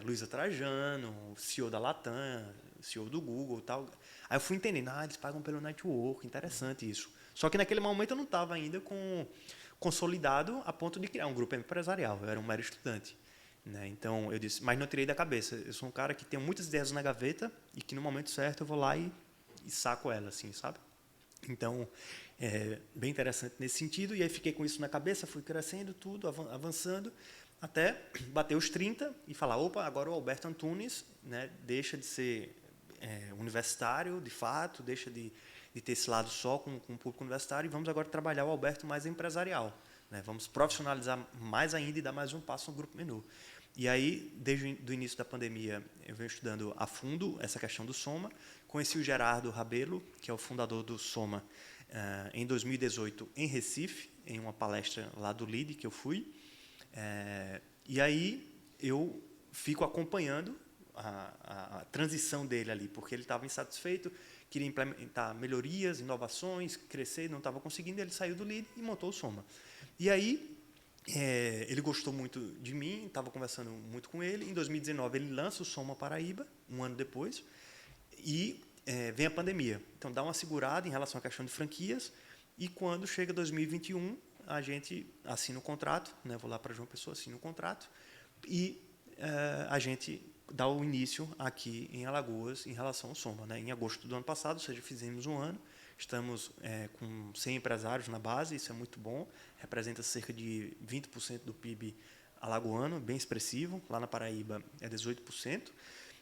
Luísa Trajano, CEO da Latam, CEO do Google e tal. Aí eu fui entendendo, eles pagam pelo network, interessante isso. Só que naquele momento eu não estava ainda consolidado a ponto de criar um grupo empresarial, eu era um mero estudante. Né? Então eu disse, mas não tirei da cabeça, eu sou um cara que tem muitas ideias na gaveta e que no momento certo eu vou lá e saco ela, assim, sabe? Então, bem interessante nesse sentido, e aí fiquei com isso na cabeça, fui crescendo tudo, avançando, até bater os 30 e falar, opa, agora o Alberto Antunes, né, deixa de ser universitário, de fato, deixa de ter esse lado só com o público universitário, e vamos agora trabalhar o Alberto mais empresarial. Né, vamos profissionalizar mais ainda e dar mais um passo no Grupo Menu. E aí, desde o início da pandemia, eu venho estudando a fundo essa questão do Soma. Conheci o Gerardo Rabelo, que é o fundador do Soma, em 2018, em Recife, em uma palestra lá do LEAD que eu fui. E aí eu fico acompanhando a transição dele ali, porque ele estava insatisfeito, queria implementar melhorias, inovações, crescer, não estava conseguindo, ele saiu do LEAD e montou o Soma. E aí, ele gostou muito de mim, estava conversando muito com ele. Em 2019, ele lança o Soma Paraíba, um ano depois, e vem a pandemia. Então, dá uma segurada em relação à questão de franquias, e quando chega 2021, a gente assina o contrato, né, vou lá para João Pessoa, assina o contrato, e a gente dá o início aqui em Alagoas em relação ao Soma. Né? Em agosto do ano passado, ou seja, fizemos um ano, estamos com 100 empresários na base, isso é muito bom, representa cerca de 20% do PIB alagoano, bem expressivo, lá na Paraíba é 18%,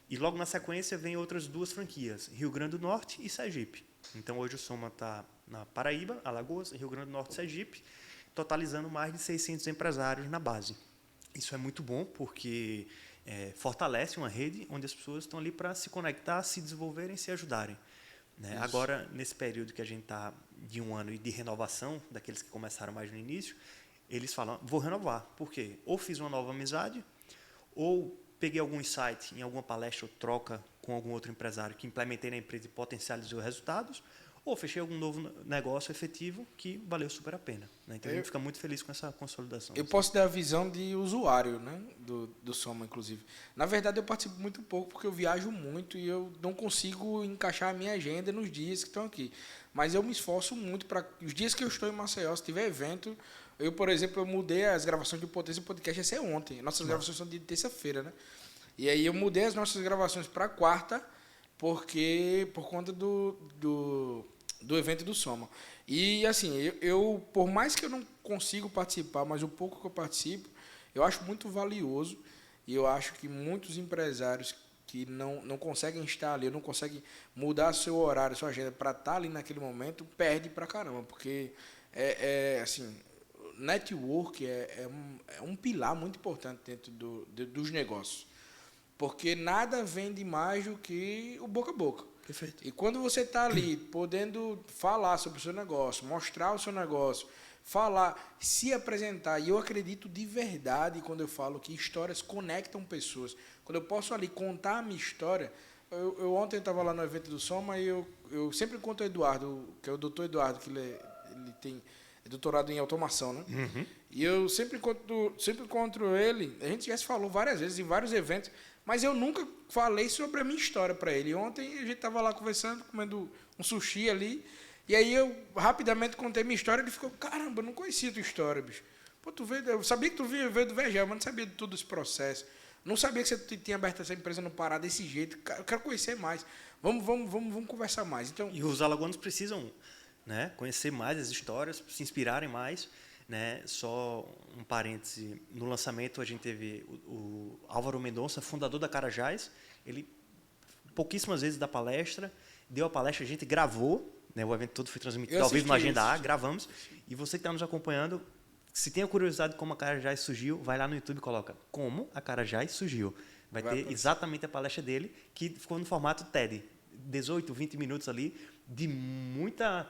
e logo na sequência vem outras 2 franquias, Rio Grande do Norte e Sergipe. Então hoje o Soma está na Paraíba, Alagoas, Rio Grande do Norte e Sergipe, totalizando mais de 600 empresários na base. Isso é muito bom porque fortalece uma rede onde as pessoas estão ali para se conectar, se desenvolverem, se ajudarem. Né? Agora, nesse período que a gente está de um ano e de renovação, daqueles que começaram mais no início, eles falam, vou renovar. Por quê? Ou fiz uma nova amizade, ou peguei algum insight em alguma palestra ou troca com algum outro empresário que implementei na empresa e potencializou resultados, ou fechei algum novo negócio efetivo que valeu super a pena. Né? Então, a gente fica muito feliz com essa consolidação. Eu posso dar a visão de usuário, né, do Soma, inclusive. Na verdade, eu participo muito pouco porque eu viajo muito e eu não consigo encaixar a minha agenda nos dias que estão aqui. Mas eu me esforço muito para os dias que eu estou em Maceió, se tiver evento, Eu, por exemplo, eu mudei as gravações de Potência Podcast, ia ser ontem. Nossas gravações são de terça-feira, né? E aí eu mudei as nossas gravações para quarta, por conta do evento do Soma. E assim, eu, por mais que eu não consiga participar, mas o pouco que eu participo, eu acho muito valioso. E eu acho que muitos empresários que não conseguem estar ali, não conseguem mudar seu horário, sua agenda para estar ali naquele momento, perde pra caramba. Porque, assim, network é um pilar muito importante dentro dos negócios. Porque nada vende mais do que o boca a boca. Perfeito. E quando você está ali podendo falar sobre o seu negócio, mostrar o seu negócio, falar, se apresentar, e eu acredito de verdade quando eu falo que histórias conectam pessoas. Quando eu posso ali contar a minha história, eu ontem estava lá no evento do Soma e eu sempre conto o Eduardo, que é o doutor Eduardo, que ele tem doutorado em automação, né? Uhum. E eu sempre encontro ele, a gente já se falou várias vezes em vários eventos, mas eu nunca falei sobre a minha história para ele. Ontem a gente estava lá conversando, comendo um sushi ali, e aí eu rapidamente contei minha história, ele ficou, caramba, eu não conhecia a tua história, bicho. Pô, eu sabia que tu veio do Vergel, mas não sabia de todo esse processo. Não sabia que você tinha aberto essa empresa no Pará desse jeito. Eu quero conhecer mais. Vamos conversar mais. Então, E os alagoanos precisam, né, conhecer mais as histórias, se inspirarem mais. Né? Só um parêntese, no lançamento a gente teve o Álvaro Mendonça, fundador da Carajás. Ele pouquíssimas vezes dá palestra, deu a palestra, a gente gravou, né? O evento todo foi transmitido ao vivo na Agenda A, gravamos. E você que está nos acompanhando, se tem a curiosidade de como a Carajás surgiu, vai lá no YouTube e coloca como a Carajás surgiu. Vai ter exatamente a palestra dele, que ficou no formato TED. 18, 20 minutos ali, de muita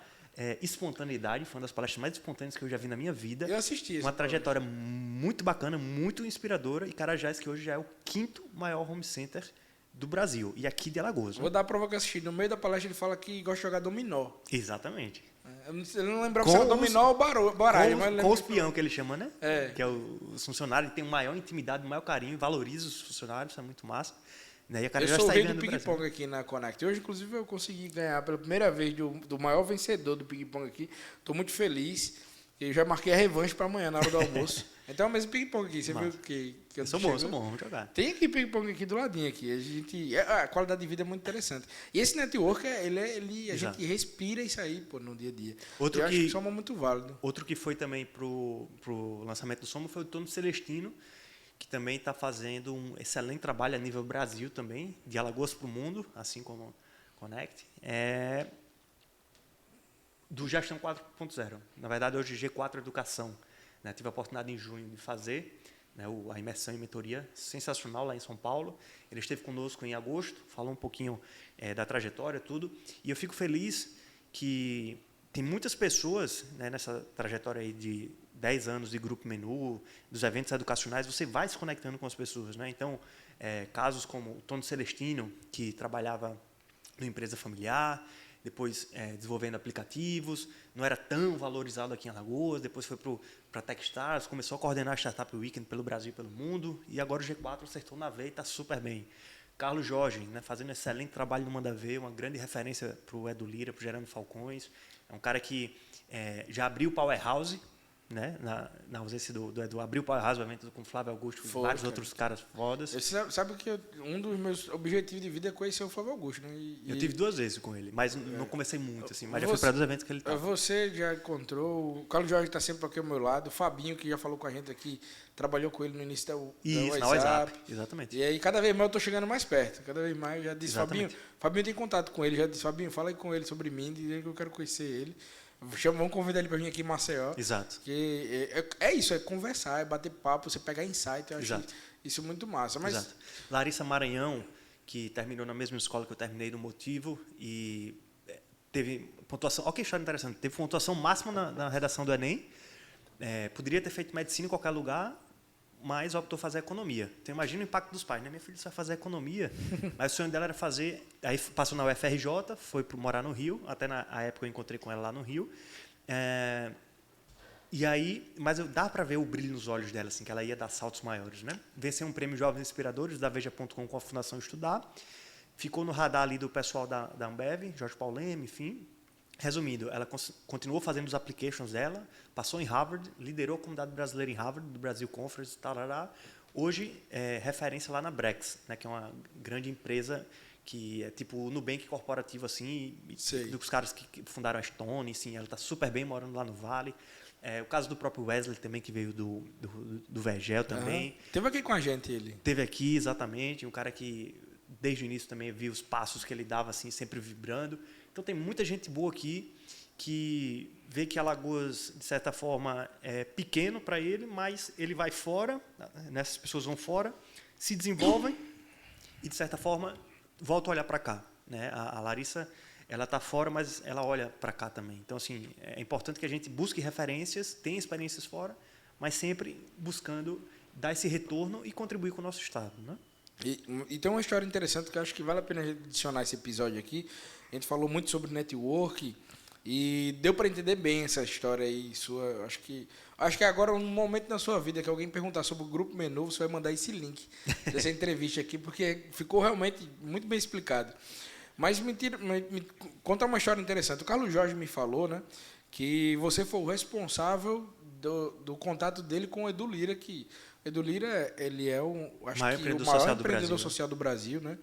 espontaneidade. Foi uma das palestras mais espontâneas que eu já vi na minha vida. Eu assisti. Uma trajetória muito bacana, muito inspiradora. E Carajás, que hoje já é o 5º maior home center do Brasil. E aqui de Alagoas. Vou dar a prova que eu assisti. No meio da palestra ele fala que gosta de jogar dominó. Exatamente. Eu não lembrava se era dominó ou baralho. Com os peão que ele chama, né? É. Que é os funcionários. Ele tem maior intimidade, maior carinho. Valoriza os funcionários. Isso é muito massa. Né? E a eu sou o rei do ping-pong aqui na Connect. Hoje, inclusive, eu consegui ganhar pela primeira vez do maior vencedor do ping-pong aqui. Estou muito feliz. Eu já marquei a revanche para amanhã, na hora do almoço. Então é o mesmo ping-pong aqui. Você viu que eu sou bom, vamos jogar. Tem aqui ping-pong aqui do ladinho. Aqui. A qualidade de vida é muito interessante. E esse network, a gente respira isso aí pô, no dia a dia. Eu acho que o Soma é muito válido. Outro que foi também pro lançamento do Soma foi o Tono Celestino, que também está fazendo um excelente trabalho a nível Brasil também, de Alagoas para o mundo, assim como Connect, do Gestão 4.0. Na verdade, hoje G4 Educação. Né? Tive a oportunidade em junho de fazer, né, a imersão e mentoria sensacional lá em São Paulo. Ele esteve conosco em agosto, falou um pouquinho da trajetória, tudo. E eu fico feliz que tem muitas pessoas, né, nessa trajetória aí de 10 anos de Grupo Menu, dos eventos educacionais, você vai se conectando com as pessoas. Né? Então, casos como o Tono Celestino, que trabalhava numa empresa familiar, depois desenvolvendo aplicativos, não era tão valorizado aqui em Alagoas, depois foi para Techstars, começou a coordenar a Startup Weekend pelo Brasil e pelo mundo, e agora o G4 acertou na veia e está super bem. Carlos Jorge, né, fazendo um excelente trabalho no Manda Ver, uma grande referência para o Edu Lira, para o Gerando Falcões. É um cara que já abriu o Powerhouse, né, na ausência do Edu, abriu o Powerhouse, o evento com o Flávio Augusto e vários outros caras fodas. Você sabe que um dos meus objetivos de vida é conhecer o Flávio Augusto, né? Eu tive 2 vezes com ele, mas não conversei muito, assim, mas já fui para 2 eventos que ele estava. Você já encontrou, o Carlos Jorge está sempre aqui ao meu lado, o Fabinho, que já falou com a gente aqui, trabalhou com ele no início da WhatsApp. Exatamente. E aí, cada vez mais eu estou chegando mais perto, cada vez mais eu já disse, Fabinho tem contato com ele, já disse, Fabinho, fala aí com ele sobre mim, dizendo que eu quero conhecer ele. Vamos convidar ele para vir aqui em Maceió. Exato. Que é isso, é conversar, é bater papo, você pegar insight. Eu acho isso muito massa. Mas... Exato. Larissa Maranhão, que terminou na mesma escola que eu terminei no Motivo e teve pontuação... Olha que história interessante. Teve pontuação máxima na redação do Enem. Poderia ter feito medicina em qualquer lugar, mas optou fazer economia. Então, imagina o impacto dos pais. Né? Minha filha só vai fazer economia, mas o sonho dela era fazer... Aí passou na UFRJ, foi morar no Rio, até na época eu encontrei com ela lá no Rio. E aí, mas dá para ver o brilho nos olhos dela, assim, que ela ia dar saltos maiores. Né? Venceu um prêmio Jovens Inspiradores da Veja.com com a Fundação Estudar. Ficou no radar ali do pessoal da Ambev, Jorge Pauleme, enfim. Resumindo, ela continuou fazendo os applications dela, passou em Harvard, liderou a comunidade brasileira em Harvard, do Brasil Conference, tarará. Hoje é referência lá na Brex, né, que é uma grande empresa que é tipo o Nubank corporativo, assim, dos caras que fundaram a Stone, assim, ela está super bem morando lá no Vale. O caso do próprio Wesley também, que veio do Vegel também. Teve aqui com a gente ele. Teve aqui, exatamente, um cara que desde o início também viu os passos que ele dava, assim, sempre vibrando. Então tem muita gente boa aqui que vê que Alagoas, de certa forma, é pequeno para ele, mas ele vai fora, né, essas pessoas vão fora, se desenvolvem e, de certa forma, voltam a olhar para cá. Né? A Larissa, ela está fora, mas ela olha para cá também. Então, assim, é importante que a gente busque referências, tenha experiências fora, mas sempre buscando dar esse retorno e contribuir com o nosso Estado. Né? E tem uma história interessante que eu acho que vale a pena a gente adicionar esse episódio aqui. A gente falou muito sobre network e deu para entender bem essa história aí sua. Acho que agora um momento na sua vida que alguém perguntar sobre o Grupo Menu, você vai mandar esse link dessa entrevista aqui, porque ficou realmente muito bem explicado. Mas me conta uma história interessante. O Carlos Jorge me falou, né, que você foi o responsável do contato dele com o Edu Lira, que o Edu Lira, ele é o maior empreendedor social do Brasil, né?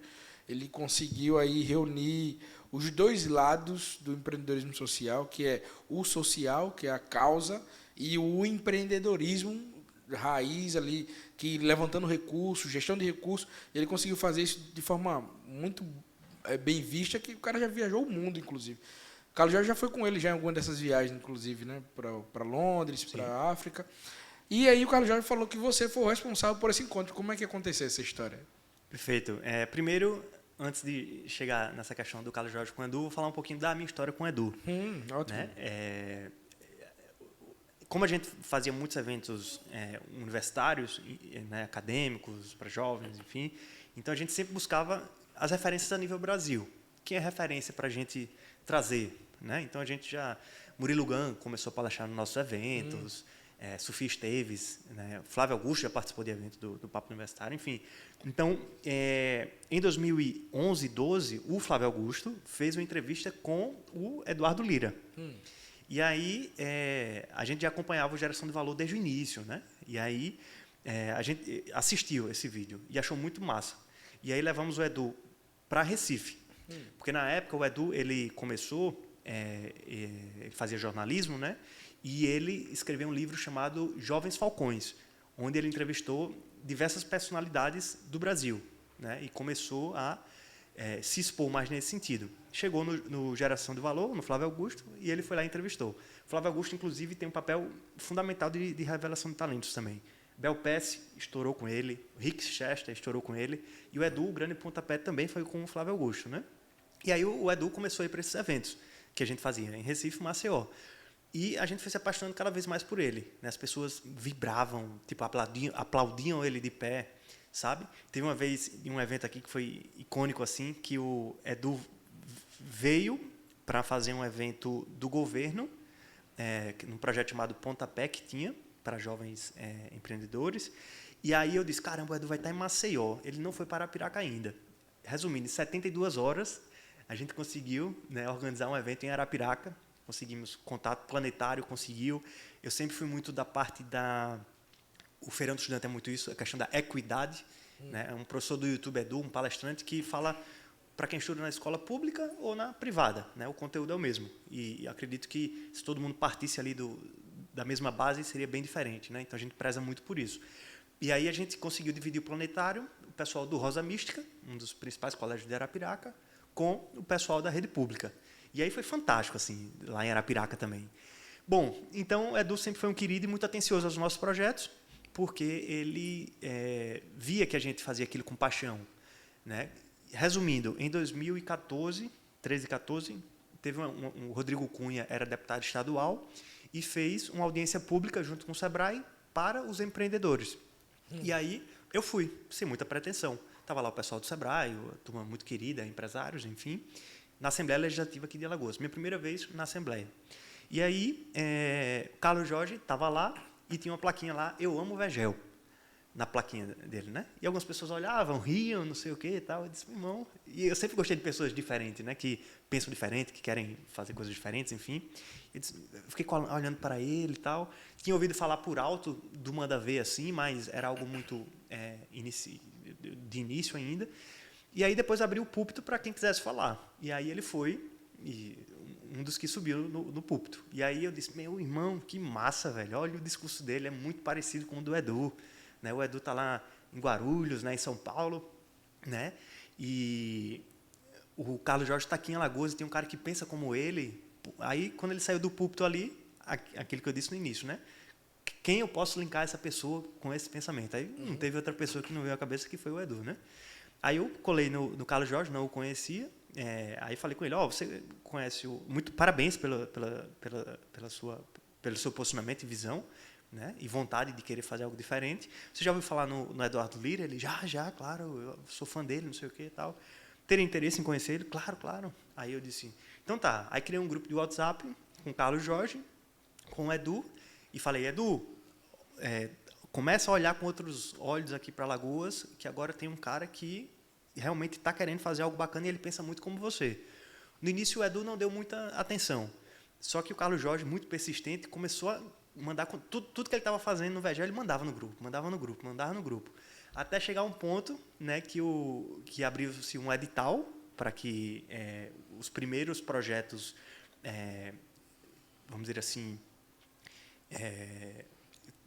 Ele conseguiu aí reunir os dois lados do empreendedorismo social, que é o social, que é a causa, e o empreendedorismo raiz ali, que levantando recursos, gestão de recursos, ele conseguiu fazer isso de forma muito bem vista, que o cara já viajou o mundo, inclusive. O Carlos Jorge já foi com ele já em alguma dessas viagens, inclusive, né, para Londres, para a África. E aí o Carlos Jorge falou que você foi o responsável por esse encontro. Como é que aconteceu essa história? Perfeito. Primeiro, antes de chegar nessa questão do Carlos Jorge com o Edu, vou falar um pouquinho da minha história com o Edu. Ótimo. Né? Como a gente fazia muitos eventos universitários, né, acadêmicos, para jovens, enfim, então a gente sempre buscava as referências a nível Brasil. Quem é referência para a gente trazer? Né? Então a gente Murilo Gun começou a palestrar nos nossos eventos, Sofia Esteves, né? Flávio Augusto já participou de evento do Papo Universitário, enfim. Então, em 2011, 12, o Flávio Augusto fez uma entrevista com o Eduardo Lira. E aí, a gente já acompanhava o Geração de Valor desde o início, né? E aí, a gente assistiu esse vídeo e achou muito massa. E aí, levamos o Edu para Recife. Porque, na época, o Edu ele começou, ele fazia jornalismo, né? E ele escreveu um livro chamado Jovens Falcões, onde ele entrevistou diversas personalidades do Brasil, né? E começou a se expor mais nesse sentido. Chegou no Geração de Valor, no Flávio Augusto, e ele foi lá e entrevistou. O Flávio Augusto, inclusive, tem um papel fundamental de revelação de talentos também. Bel Pesce estourou com ele, o Rick Chester estourou com ele, e o Edu, o grande pontapé, também foi com o Flávio Augusto, né? E aí o Edu começou a ir para esses eventos que a gente fazia em Recife, Maceió. E a gente foi se apaixonando cada vez mais por ele. Né? As pessoas vibravam, tipo, aplaudiam ele de pé, sabe? Teve uma vez, em um evento aqui que foi icônico, assim, que o Edu veio para fazer um evento do governo, num projeto chamado Pontapé, que tinha para jovens empreendedores. E aí eu disse, caramba, o Edu vai estar em Maceió. Ele não foi para Arapiraca ainda. Resumindo, em 72 horas, a gente conseguiu, né, organizar um evento em Arapiraca. Conseguimos contato planetário, conseguiu. Eu sempre fui muito da parte o Feirão do Estudante é muito isso, a questão da equidade. Né? É um professor do YouTube, Edu, um palestrante que fala para quem estuda na escola pública ou na privada. Né? O conteúdo é o mesmo. E acredito que se todo mundo partisse ali da mesma base, seria bem diferente. Né? Então a gente preza muito por isso. E aí a gente conseguiu dividir o planetário, o pessoal do Rosa Mística, um dos principais colégios de Arapiraca, com o pessoal da rede pública. E aí foi fantástico, assim, lá em Arapiraca também. Bom, então o Edu sempre foi um querido e muito atencioso aos nossos projetos, porque ele via que a gente fazia aquilo com paixão. Né? Resumindo, em 2014, 13 e 14, teve o Rodrigo Cunha, era deputado estadual, e fez uma audiência pública junto com o Sebrae para os empreendedores. E aí eu fui, sem muita pretensão. Estava lá o pessoal do Sebrae, uma turma muito querida, empresários, enfim, na Assembleia Legislativa aqui de Alagoas. Minha primeira vez na Assembleia. E aí, Carlos Jorge estava lá e tinha uma plaquinha lá, eu amo Vegel. na plaquinha dele, né? E algumas pessoas olhavam, riam, não sei o quê e tal. Eu disse, meu irmão... E eu sempre gostei de pessoas diferentes, né? Que pensam diferente, que querem fazer coisas diferentes, enfim. Eu fiquei olhando para ele e tal. Tinha ouvido falar por alto do Manda Ver, assim, mas era algo muito de início ainda. E aí depois abriu o púlpito para quem quisesse falar. E aí ele foi, um dos que subiu no púlpito. E aí eu disse, meu irmão, que massa, velho. Olha o discurso dele, é muito parecido com o do Edu. Né? O Edu está lá em Guarulhos, né, em São Paulo, né? E o Carlos Jorge está aqui em Alagoas e tem um cara que pensa como ele. Aí, quando ele saiu do púlpito ali, aquilo que eu disse no início, né? Quem eu posso linkar essa pessoa com esse pensamento? Aí não teve outra pessoa que não veio à cabeça, que foi o Edu, né? Aí eu colei no Carlos Jorge, não o conhecia. Aí falei com ele, você conhece muito parabéns pelo seu posicionamento e visão, né? E vontade de querer fazer algo diferente. Você já ouviu falar no Eduardo Lira? Ele, já, claro, eu sou fã dele, não sei o que e tal. Teria interesse em conhecer ele? Claro. Aí eu disse, então tá. Aí criei um grupo de WhatsApp com o Carlos Jorge, com o Edu, e falei, Edu, começa a olhar com outros olhos aqui para Alagoas, que agora tem um cara que realmente está querendo fazer algo bacana e ele pensa muito como você. No início, o Edu não deu muita atenção. Só que o Carlos Jorge, muito persistente, começou a mandar tudo que ele estava fazendo no VGL, ele mandava no grupo. Até chegar um ponto, né, que abriu-se um edital para que os primeiros projetos, vamos dizer assim,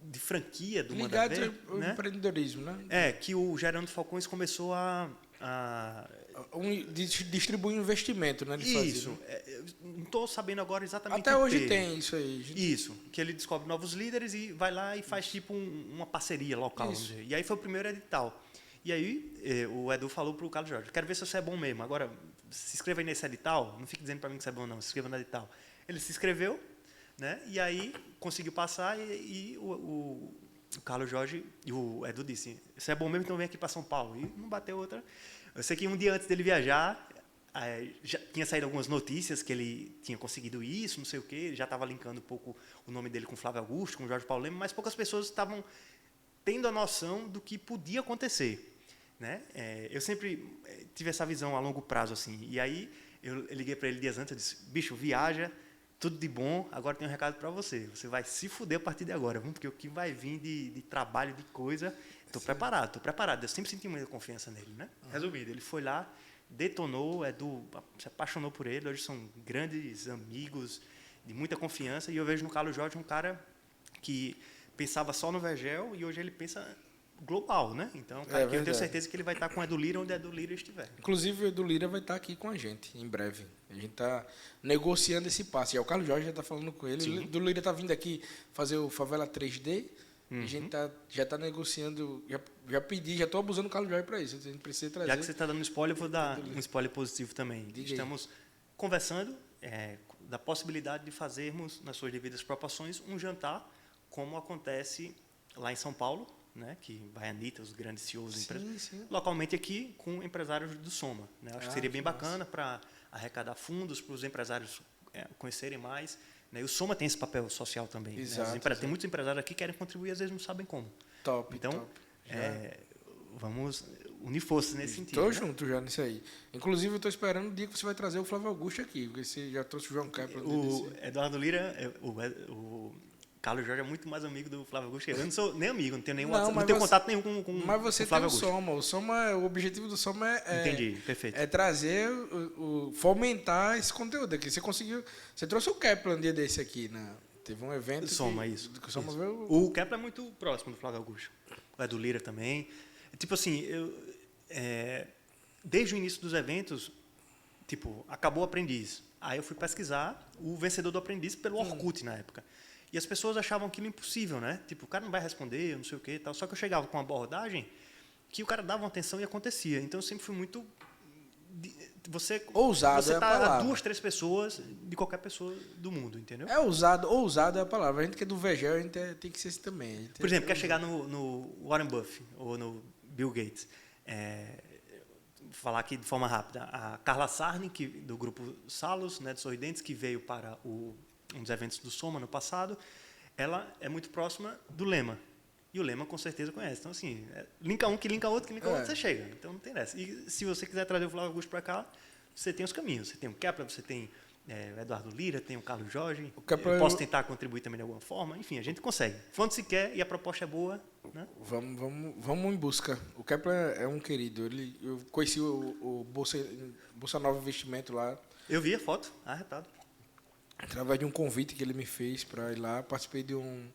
de franquia do Manda Ver, ligado ao empreendedorismo, né? Que o Gerando Falcões começou a distribuir investimento, né? Isso. Não estou sabendo agora exatamente. Até hoje tem isso aí. Isso. Que ele descobre novos líderes e vai lá e faz tipo uma parceria local. Vamos dizer. E aí foi o primeiro edital. E aí o Edu falou para o Carlos Jorge, quero ver se você é bom mesmo. Agora, se inscreva aí nesse edital. Não fique dizendo para mim que você é bom, não. Se inscreva no edital. Ele se inscreveu, né? E aí conseguiu passar e o Carlos Jorge e o Edu disse, você é bom mesmo, então vem aqui para São Paulo. E não bateu outra. Eu sei que um dia antes dele viajar, já tinha saído algumas notícias que ele tinha conseguido isso, não sei o quê, ele já estava linkando um pouco o nome dele com Flávio Augusto, com Jorge Paulo Lema, mas poucas pessoas estavam tendo a noção do que podia acontecer, né? Eu sempre tive essa visão a longo prazo, assim, e aí eu liguei para ele dias antes, eu disse, bicho, viaja, tudo de bom, agora tem um recado para você, você vai se fuder a partir de agora, porque o que vai vir de trabalho, de coisa... Estou preparado. Eu sempre senti muita confiança nele, né? Resumido, ele foi lá, detonou, Edu se apaixonou por ele, hoje são grandes amigos, de muita confiança, e eu vejo no Carlos Jorge um cara que pensava só no Vergel e hoje ele pensa global, né? Então, cara, eu tenho certeza que ele vai estar com o Edu Lira onde o Edu Lira estiver. Inclusive, o Edu Lira vai estar aqui com a gente, em breve. A gente está negociando esse passe. O Carlos Jorge já está falando com ele. Sim. O Edu Lira está vindo aqui fazer o Favela 3D. A gente já está negociando, já pedi, já estou abusando do Carlos Jorge para isso. A gente precisa trazer. Já que você está dando spoiler, eu vou dar um spoiler positivo também. Estamos conversando da possibilidade de fazermos, nas suas devidas proporções, um jantar, como acontece lá em São Paulo, né, que vai a Anitta, os grandes CEOs da empresa, localmente aqui com empresários do Soma. Né? Acho que seria bem bacana para arrecadar fundos, para os empresários conhecerem mais. Né? E o Soma tem esse papel social também. Exato, né? Tem muitos empresários aqui que querem contribuir, às vezes não sabem como. Então, vamos unir forças nesse sentido. Estou junto já nisso aí. Inclusive, eu estou esperando o dia que você vai trazer o Flávio Augusto aqui, porque você já trouxe o João Caio para o Eduardo Lira, o Carlos Jorge é muito mais amigo do Flávio Augusto. Eu não sou nem amigo, não tenho nenhum não tenho contato nenhum com mas você com o Flávio tem o Soma. O objetivo do Soma Entendi, perfeito. É trazer, fomentar esse conteúdo aqui. Você trouxe o Kepler um dia desse aqui, né? Teve um evento Soma, que isso. o Soma veio... O Kepler é muito próximo do Flávio Augusto. O Edu Lira também. Tipo assim, desde o início dos eventos, tipo, acabou o Aprendiz. Aí eu fui pesquisar o vencedor do Aprendiz pelo Orkut na época. E as pessoas achavam aquilo impossível, né? Tipo, o cara não vai responder, não sei o quê e tal. Só que eu chegava com uma abordagem que o cara dava uma atenção e acontecia. Então, eu sempre fui muito... Ousado você é a palavra. Você 2, 3 pessoas de qualquer pessoa do mundo, entendeu? Ousado é a palavra. A gente que é do VGL, a gente tem que ser esse também. Por exemplo, quer chegar no Warren Buffett ou no Bill Gates. Falar aqui de forma rápida. A Carla Sarni, do grupo Salos, né, de Sorridentes, que veio para um dos eventos do Soma no passado, ela é muito próxima do Lema. E o Lema com certeza conhece. Então, assim, linka um, que linka outro, que linka outro, você chega. Então, não tem dessa. E se você quiser trazer o Flávio Augusto para cá, você tem os caminhos. Você tem o Kepler, você tem o Eduardo Lira, tem o Carlos Jorge. Eu posso tentar contribuir também de alguma forma. Enfim, a gente consegue. Quando se quer e a proposta é boa, né? Vamos em busca. O Kepler é um querido. Eu conheci o Bolsa Nova Investimento lá. Eu vi a foto, arretado. Através de um convite que ele me fez para ir lá. Participei de um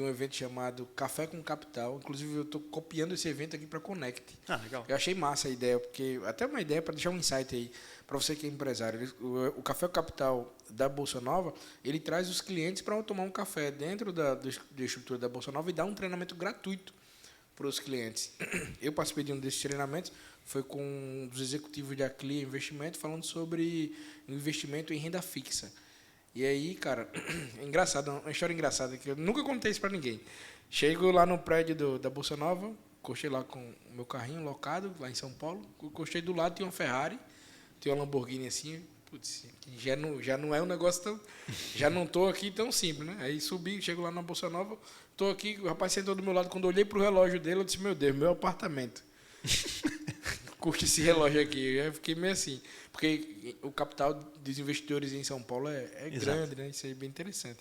evento chamado Café com Capital. Inclusive, eu estou copiando esse evento aqui para a Connect. Ah, legal. Eu achei massa a ideia, porque até uma ideia para deixar um insight aí para você que é empresário. O Café com Capital da Bolsa Nova, ele traz os clientes para tomar um café dentro da estrutura da Bolsa Nova e dá um treinamento gratuito para os clientes. Eu participei de um desses treinamentos, foi com um dos executivos da Clia Investimento, falando sobre investimento em renda fixa. E aí, cara, é engraçado, uma história engraçada, que eu nunca contei isso pra ninguém. Chego lá no prédio da Bolsa Nova, encostei lá com o meu carrinho locado, lá em São Paulo, encostei do lado, tinha uma Ferrari, tinha uma Lamborghini assim, putz, já não é um negócio tão... Já não tô aqui tão simples, né? Aí subi, chego lá na Bolsa Nova, tô aqui, o rapaz sentou do meu lado, quando eu olhei pro relógio dele, eu disse, meu Deus, meu apartamento. Curte esse relógio aqui. Eu fiquei meio assim. Porque o capital dos investidores em São Paulo é grande, né? Isso é bem interessante.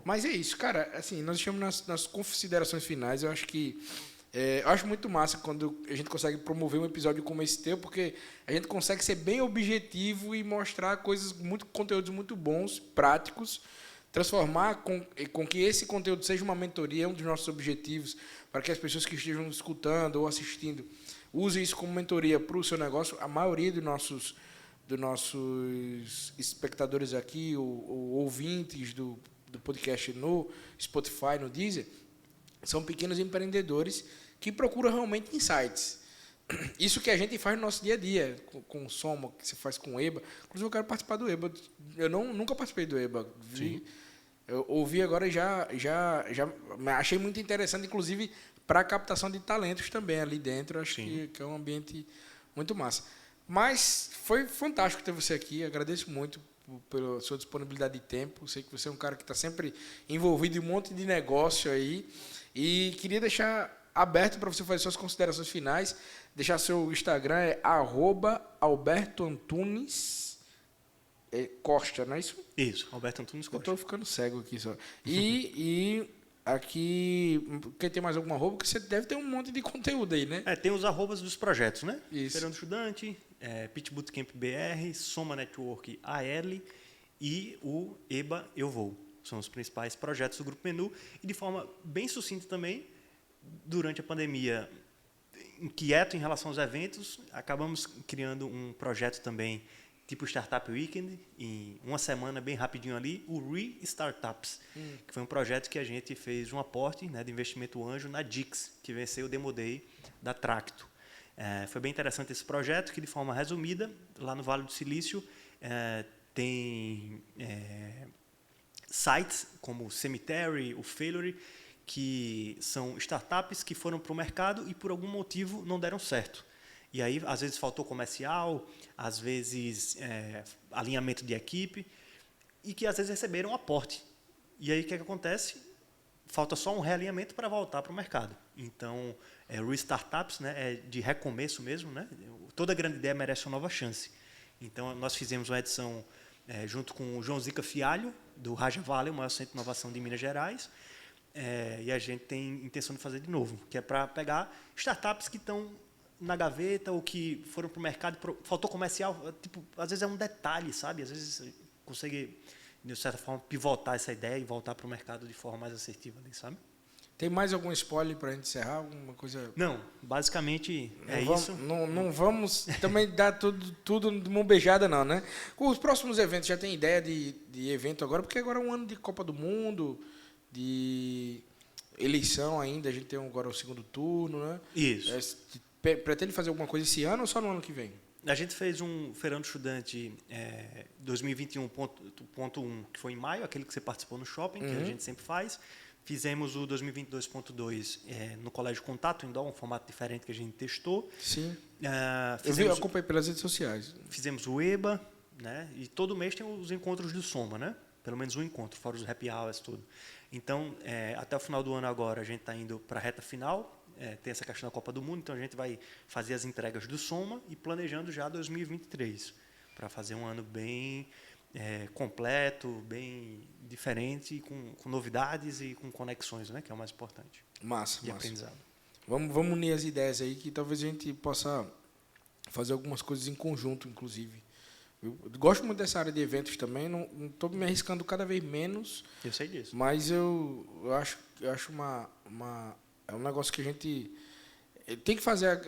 Mas é isso, cara. Assim, nós estamos nas considerações finais. Eu acho que... eu acho muito massa quando a gente consegue promover um episódio como esse teu, porque a gente consegue ser bem objetivo e mostrar conteúdos muito bons, práticos, transformar com que esse conteúdo seja uma mentoria, é um dos nossos objetivos, para que as pessoas que estejam escutando ou assistindo usem isso como mentoria para o seu negócio. A maioria dos nossos espectadores aqui, ou ouvintes do podcast no Spotify, no Deezer, são pequenos empreendedores que procuram realmente insights. Isso que a gente faz no nosso dia a dia, com o Soma, que se faz com o EBA. Inclusive, eu quero participar do EBA. Eu nunca participei do EBA. Eu ouvi agora e já achei muito interessante, inclusive, para a captação de talentos também ali dentro. Acho que é um ambiente muito massa. Mas foi fantástico ter você aqui. Agradeço muito pela sua disponibilidade de tempo. Sei que você é um cara que está sempre envolvido em um monte de negócio aí. E queria deixar aberto para você fazer suas considerações finais. Deixar seu Instagram, é @AlbertoAntunes Costa, não é isso? Isso, Alberto Antunes Costa. Eu estou ficando cego aqui só. E aqui, quem tem mais alguma arroba? Porque você deve ter um monte de conteúdo aí, né? Tem os arrobas dos projetos, né? Isso. Fernando Estudante, Pitch Bootcamp BR, Soma Network AL e o EBA Eu Vou. São os principais projetos do Grupo Menu. E de forma bem sucinta também, durante a pandemia, inquieto em relação aos eventos, acabamos criando um projeto também tipo Startup Weekend, em uma semana, bem rapidinho ali, o Re-Startups, que foi um projeto que a gente fez um aporte, né, de investimento anjo na Dix, que venceu o Demo Day da Tracto. Foi bem interessante esse projeto, que de forma resumida, lá no Vale do Silício, tem sites como o Cemetery, o Failure, que são startups que foram para o mercado e por algum motivo não deram certo. E aí, às vezes, faltou comercial, às vezes, alinhamento de equipe, e que, às vezes, receberam aporte. E aí, o que acontece? Falta só um realinhamento para voltar para o mercado. Então, Restartups, né, é de recomeço mesmo, né? Toda grande ideia merece uma nova chance. Então, nós fizemos uma edição junto com o João Zica Fialho, do Raja Valley, o maior centro de inovação de Minas Gerais, e a gente tem intenção de fazer de novo, que é para pegar startups que estão na gaveta ou que foram para o mercado, faltou comercial, tipo, às vezes é um detalhe, sabe? Às vezes consegue, de certa forma, pivotar essa ideia e voltar para o mercado de forma mais assertiva, sabe? Tem mais algum spoiler para a gente encerrar? Alguma coisa? Não, basicamente isso. Não vamos também dar tudo de mão beijada, não, né? Com os próximos eventos, já tem ideia de evento agora? Porque agora é um ano de Copa do Mundo, de eleição ainda, a gente tem agora o segundo turno, né? Isso. Pretende fazer alguma coisa esse ano ou só no ano que vem? A gente fez um Feirão do Estudante 2021.1, que foi em maio, aquele que você participou no shopping, que a gente sempre faz. Fizemos o 2022.2 no Colégio Contato, em um formato diferente que a gente testou. Sim. Eu acompanhei pelas redes sociais. Fizemos o EBA, né? E todo mês tem os encontros do Soma, né? Pelo menos um encontro, fora os happy hours, tudo. Então, até o final do ano agora, a gente está indo para a reta final, tem essa questão da Copa do Mundo, então a gente vai fazer as entregas do Soma e planejando já 2023, para fazer um ano bem completo, bem diferente, com novidades e com conexões, né, que é o mais importante. Massa, de aprendizado. Vamos unir as ideias aí, que talvez a gente possa fazer algumas coisas em conjunto, inclusive. Eu gosto muito dessa área de eventos também, não estou me arriscando cada vez menos. Eu sei disso. Mas eu acho é um negócio que a gente tem que fazer.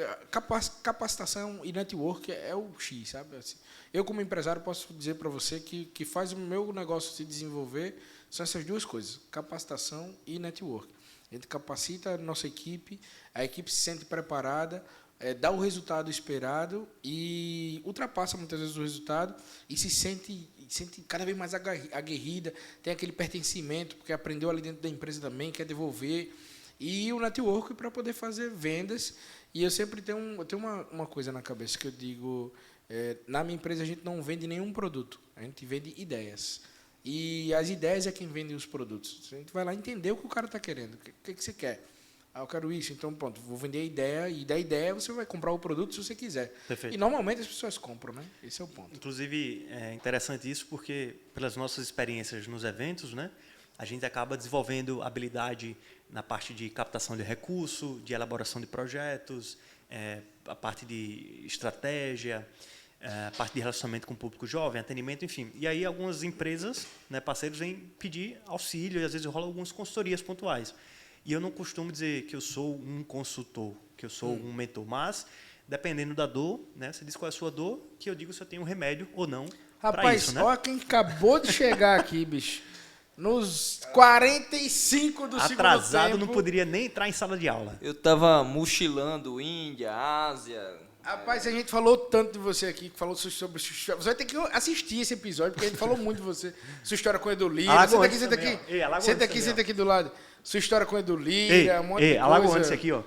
Capacitação e network é o X, sabe? Assim, eu, como empresário, posso dizer para você que faz o meu negócio se desenvolver são essas duas coisas, capacitação e network. A gente capacita a nossa equipe, a equipe se sente preparada, dá o resultado esperado e ultrapassa muitas vezes o resultado e se sente cada vez mais aguerrida, tem aquele pertencimento, porque aprendeu ali dentro da empresa também, quer devolver. E o network para poder fazer vendas. E eu sempre tenho uma coisa na cabeça que eu digo, na minha empresa a gente não vende nenhum produto, a gente vende ideias. E as ideias é quem vende os produtos. A gente vai lá entender o que o cara está querendo, o que você quer. Eu quero isso, então pronto, vou vender a ideia, e da ideia você vai comprar o produto se você quiser. Perfeito. E normalmente as pessoas compram, né? Esse é o ponto. Inclusive, é interessante isso porque, pelas nossas experiências nos eventos, né, a gente acaba desenvolvendo habilidade na parte de captação de recurso, de elaboração de projetos, a parte de estratégia, a parte de relacionamento com o público jovem, atendimento, enfim. E aí algumas empresas, né, parceiros, vêm pedir auxílio e às vezes rolam algumas consultorias pontuais. E eu não costumo dizer que eu sou um consultor, que eu sou um mentor, mas dependendo da dor, né, você diz qual é a sua dor, que eu digo se eu tenho um remédio ou não para isso, né? Rapaz, olha quem acabou de chegar aqui, bicho. Nos 45 do segundo tempo. Atrasado, não poderia nem entrar em sala de aula. Eu tava mochilando Índia, Ásia. Rapaz, a gente falou tanto de você aqui, que falou sobre sua história. Você vai ter que assistir esse episódio, porque a gente falou muito de você. Sua história com o Edu Lira. Senta aqui, senta aqui. Senta aqui do lado. Sua história com o Edu Lira, um monte de coisa. Alagoano aqui, ó.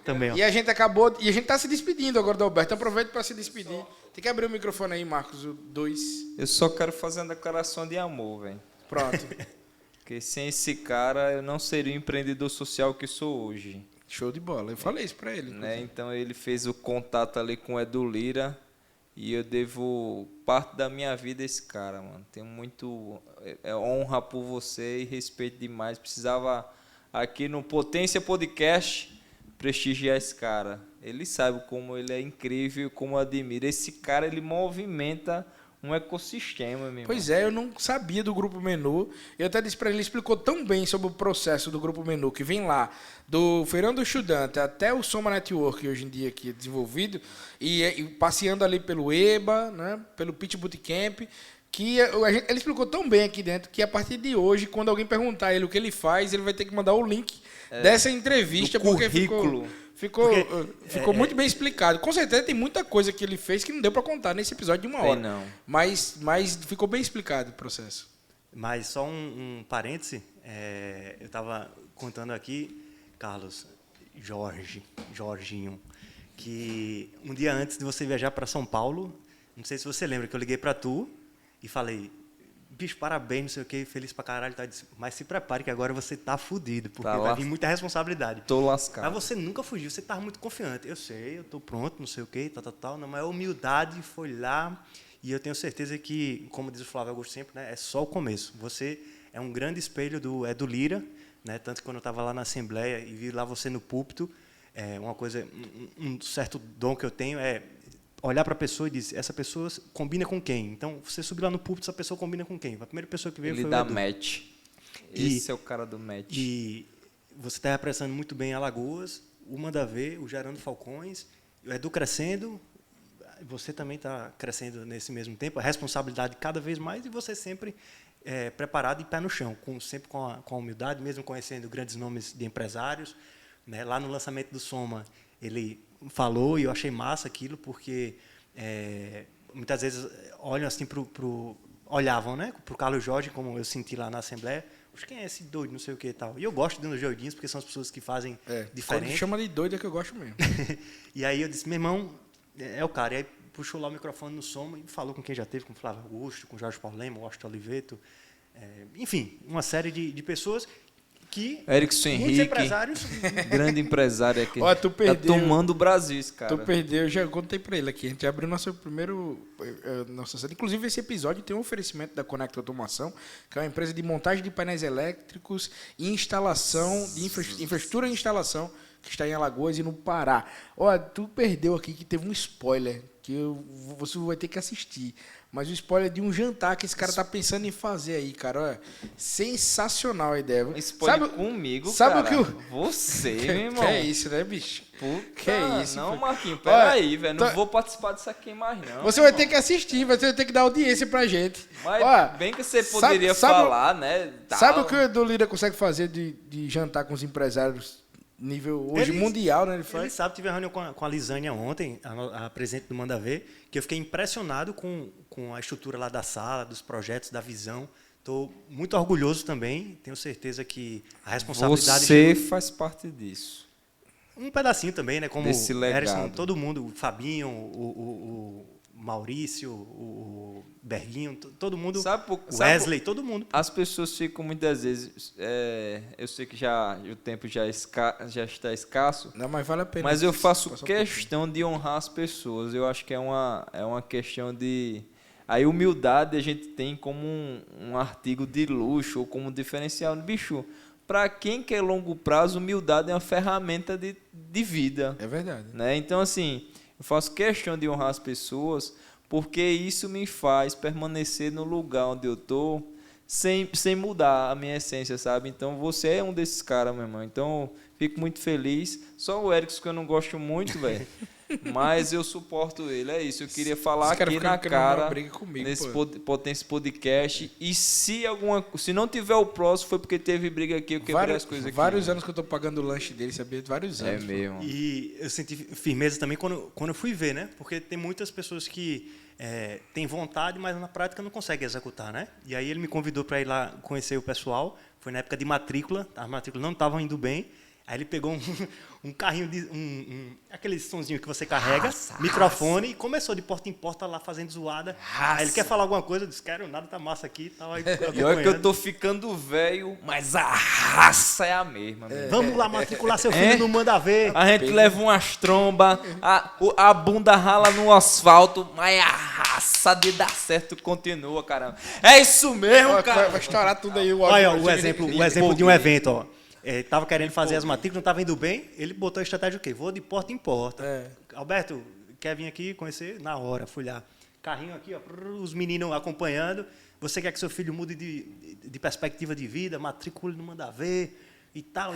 Também, ó. E a gente acabou... E a gente tá se despedindo agora do Alberto. Então aproveita para se despedir. Tem que abrir o microfone aí, Marcos, o 2. Eu só quero fazer uma declaração de amor, velho. Pronto. Porque sem esse cara eu não seria o empreendedor social que sou hoje. Show de bola. Eu falei isso para ele. Né? Então ele fez o contato ali com o Edu Lira e eu devo parte da minha vida a esse cara, mano. Tenho muito honra por você e respeito demais. Precisava aqui no Potência Podcast prestigiar esse cara. Ele sabe como ele é incrível, como eu admiro. Esse cara, ele movimenta um ecossistema, meu Pois é, eu não sabia do Grupo Menu. Eu até disse para ele, explicou tão bem sobre o processo do Grupo Menu, que vem lá do Feirão do Estudante até o Soma Network, hoje em dia aqui desenvolvido, e passeando ali pelo EBA, né, pelo Pitch Bootcamp, que ele explicou tão bem aqui dentro que a partir de hoje, quando alguém perguntar ele o que ele faz, ele vai ter que mandar o link dessa entrevista, porque ficou muito bem explicado. Com certeza tem muita coisa que ele fez que não deu para contar nesse episódio de uma hora. Não. Mas ficou bem explicado o processo. Mas só um parêntese, eu estava contando aqui, Carlos, Jorginho, que um dia antes de você viajar para São Paulo, não sei se você lembra, que eu liguei para tu e falei, bicho, parabéns, não sei o que, feliz pra caralho, tá? Mas se prepare que agora você tá fudido, porque vai vir muita responsabilidade. Tô lascado. Mas você nunca fugiu, você tava muito confiante. Eu sei, eu tô pronto, não sei o que, tal. Não, mas a humildade foi lá e eu tenho certeza que, como diz o Flávio Augusto sempre, né, é só o começo. Você é um grande espelho do Edu Lira, né? Tanto que quando eu tava lá na Assembleia e vi lá você no púlpito, uma coisa, um certo dom que eu tenho é olhar para a pessoa e dizer, essa pessoa combina com quem? Então, você subir lá no púlpito, essa pessoa combina com quem? A primeira pessoa que veio foi o Edu. Ele dá match. Esse é o cara do match. E você está representando muito bem Alagoas, o Manda Ver, o Gerando Falcões, o Edu crescendo, você também está crescendo nesse mesmo tempo, a responsabilidade cada vez mais e você sempre preparado e pé no chão, sempre com a humildade, mesmo conhecendo grandes nomes de empresários. Né? Lá no lançamento do Soma, ele falou e eu achei massa aquilo, porque muitas vezes olham assim olhavam, né, para o Carlos Jorge, como eu senti lá na Assembleia, quem é esse doido, não sei o que e tal. E eu gosto de uns doidinhos, porque são as pessoas que fazem diferente. Quando chama de doido é que eu gosto mesmo. E aí eu disse, meu irmão, é o cara. E aí puxou lá o microfone no Soma e falou com quem já teve, com o Flávio Augusto, com o Jorge Paulema, o Washington Oliveto, enfim, uma série de pessoas que Erickson muitos Henrique, empresários... grande empresário aqui. Ó, tu perdeu. Tá tomando o Brasil, esse cara. Tu perdeu, eu já contei pra ele aqui. A gente abriu nossa série. Inclusive, esse episódio tem um oferecimento da Conecta Automação, que é uma empresa de montagem de painéis elétricos e instalação, de infraestrutura e instalação, que está em Alagoas e no Pará. Ó, tu perdeu aqui que teve um spoiler, que você vai ter que assistir. Mas o spoiler de um jantar que esse cara tá pensando em fazer aí, cara. Olha, sensacional a ideia. Spoiler comigo, sabe cara. O que Você, meu irmão. Que é isso, né, bicho? Puta, Que é isso? não, pô. Marquinhos, peraí, Olha, velho. Não vou participar disso aqui mais, não. Você vai ter que assistir, você vai ter que dar audiência pra gente. Mas Olha, bem que você poderia falar, né? Tal. Sabe o que o Edu Lira consegue fazer de jantar com os empresários nível hoje mundial, né? Ele sabe, tive uma reunião com a Lisânia ontem, a presidente do Manda Ver, que eu fiquei impressionado com a estrutura lá da sala, dos projetos, da visão. Estou muito orgulhoso também, tenho certeza que a responsabilidade... Você faz parte disso. Um pedacinho também, né? Como desse o legado. Erison, todo mundo, o Fabinho, o Maurício, o Berguinho, todo mundo, Wesley, todo mundo. As pessoas ficam muitas vezes, eu sei que o tempo já está escasso, Não, mas vale a pena. mas eu faço questão de honrar as pessoas. Eu acho que é uma questão de... A humildade a gente tem como um artigo de luxo ou como um diferencial. Bicho, para quem quer longo prazo, humildade é uma ferramenta de vida. É verdade. Né? Então, assim, eu faço questão de honrar as pessoas porque isso me faz permanecer no lugar onde eu estou sem mudar a minha essência, sabe? Então, você é um desses caras, meu irmão. Então, fico muito feliz. Só o Erickson que eu não gosto muito, velho. Mas eu suporto ele, é isso. Eu queria falar aqui na cara nesse Potência Podcast. E se não tiver o próximo, foi porque teve briga aqui, eu quebrei as coisas aqui. Vários anos que eu tô pagando o lanche dele, sabia? Vários anos. É mesmo. E eu senti firmeza também quando eu fui ver, né? Porque tem muitas pessoas que têm vontade, mas na prática não conseguem executar, né? E aí ele me convidou para ir lá conhecer o pessoal. Foi na época de matrícula, as matrículas não estavam indo bem. Aí ele pegou um carrinho, aquele sonzinho que você carrega, microfone, e começou de porta em porta lá fazendo zoada. Aí ele quer falar alguma coisa, eu disse, quero nada, tá massa aqui. E olha que eu tô ficando velho, mas a raça é a mesma. Vamos lá matricular seu filho no Manda Ver. A gente leva umas trombas, a bunda rala no asfalto, mas a raça de dar certo continua, caramba. É isso mesmo, cara. Vai estourar tudo aí. Olha o exemplo de um evento, ó. Estava querendo fazer as matrículas, não estava indo bem, ele botou a estratégia o quê? Vou de porta em porta. Alberto, quer vir aqui conhecer? Na hora, fui lá. Carrinho aqui, ó, os meninos acompanhando. Você quer que seu filho mude de perspectiva de vida, matricule no Manda Ver, e tal.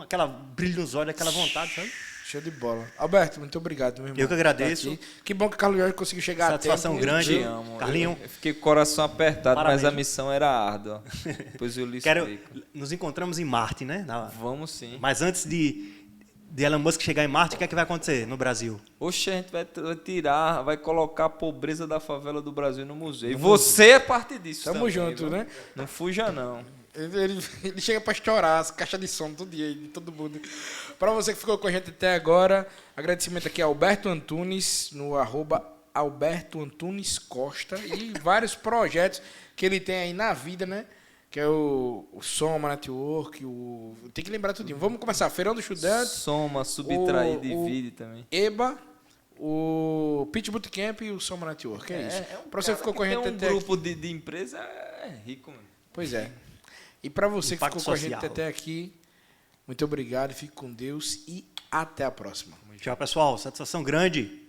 Aquela brilho nos olhos, aquela vontade, sabe? Show de bola. Alberto, muito obrigado, meu irmão. Eu que agradeço. Que bom que o Carlos Jorge conseguiu chegar até. Satisfação grande. Eu te amo. Carlinho. Eu fiquei com o coração apertado, Parabéns. mas a missão era árdua. Depois eu lhe explico. Nos encontramos em Marte, né? Vamos sim. Mas antes de Elon Musk chegar em Marte, o que é que vai acontecer no Brasil? Oxe, a gente vai colocar a pobreza da favela do Brasil no museu. E você é parte disso. Tamo também, junto, viu? né? Não fuja, não. Ele chega para estourar as caixas de som todo dia de todo mundo. Para você que ficou com a gente até agora, agradecimento aqui a Alberto Antunes, no @Alberto Antunes Costa, e vários projetos que ele tem aí na vida, né? Que é o Soma Network, tem que lembrar tudinho. Vamos começar. Feirão do Estudante. Soma, Subtrair, Divide também. EBA, o Pitch Bootcamp e o Soma Network. É isso. Para você que ficou com a gente até grupo de empresa é rico, mano. Pois é. E para você Impacto que ficou social. com a gente até aqui, muito obrigado, fique com Deus e até a próxima. Tchau, pessoal. Satisfação grande.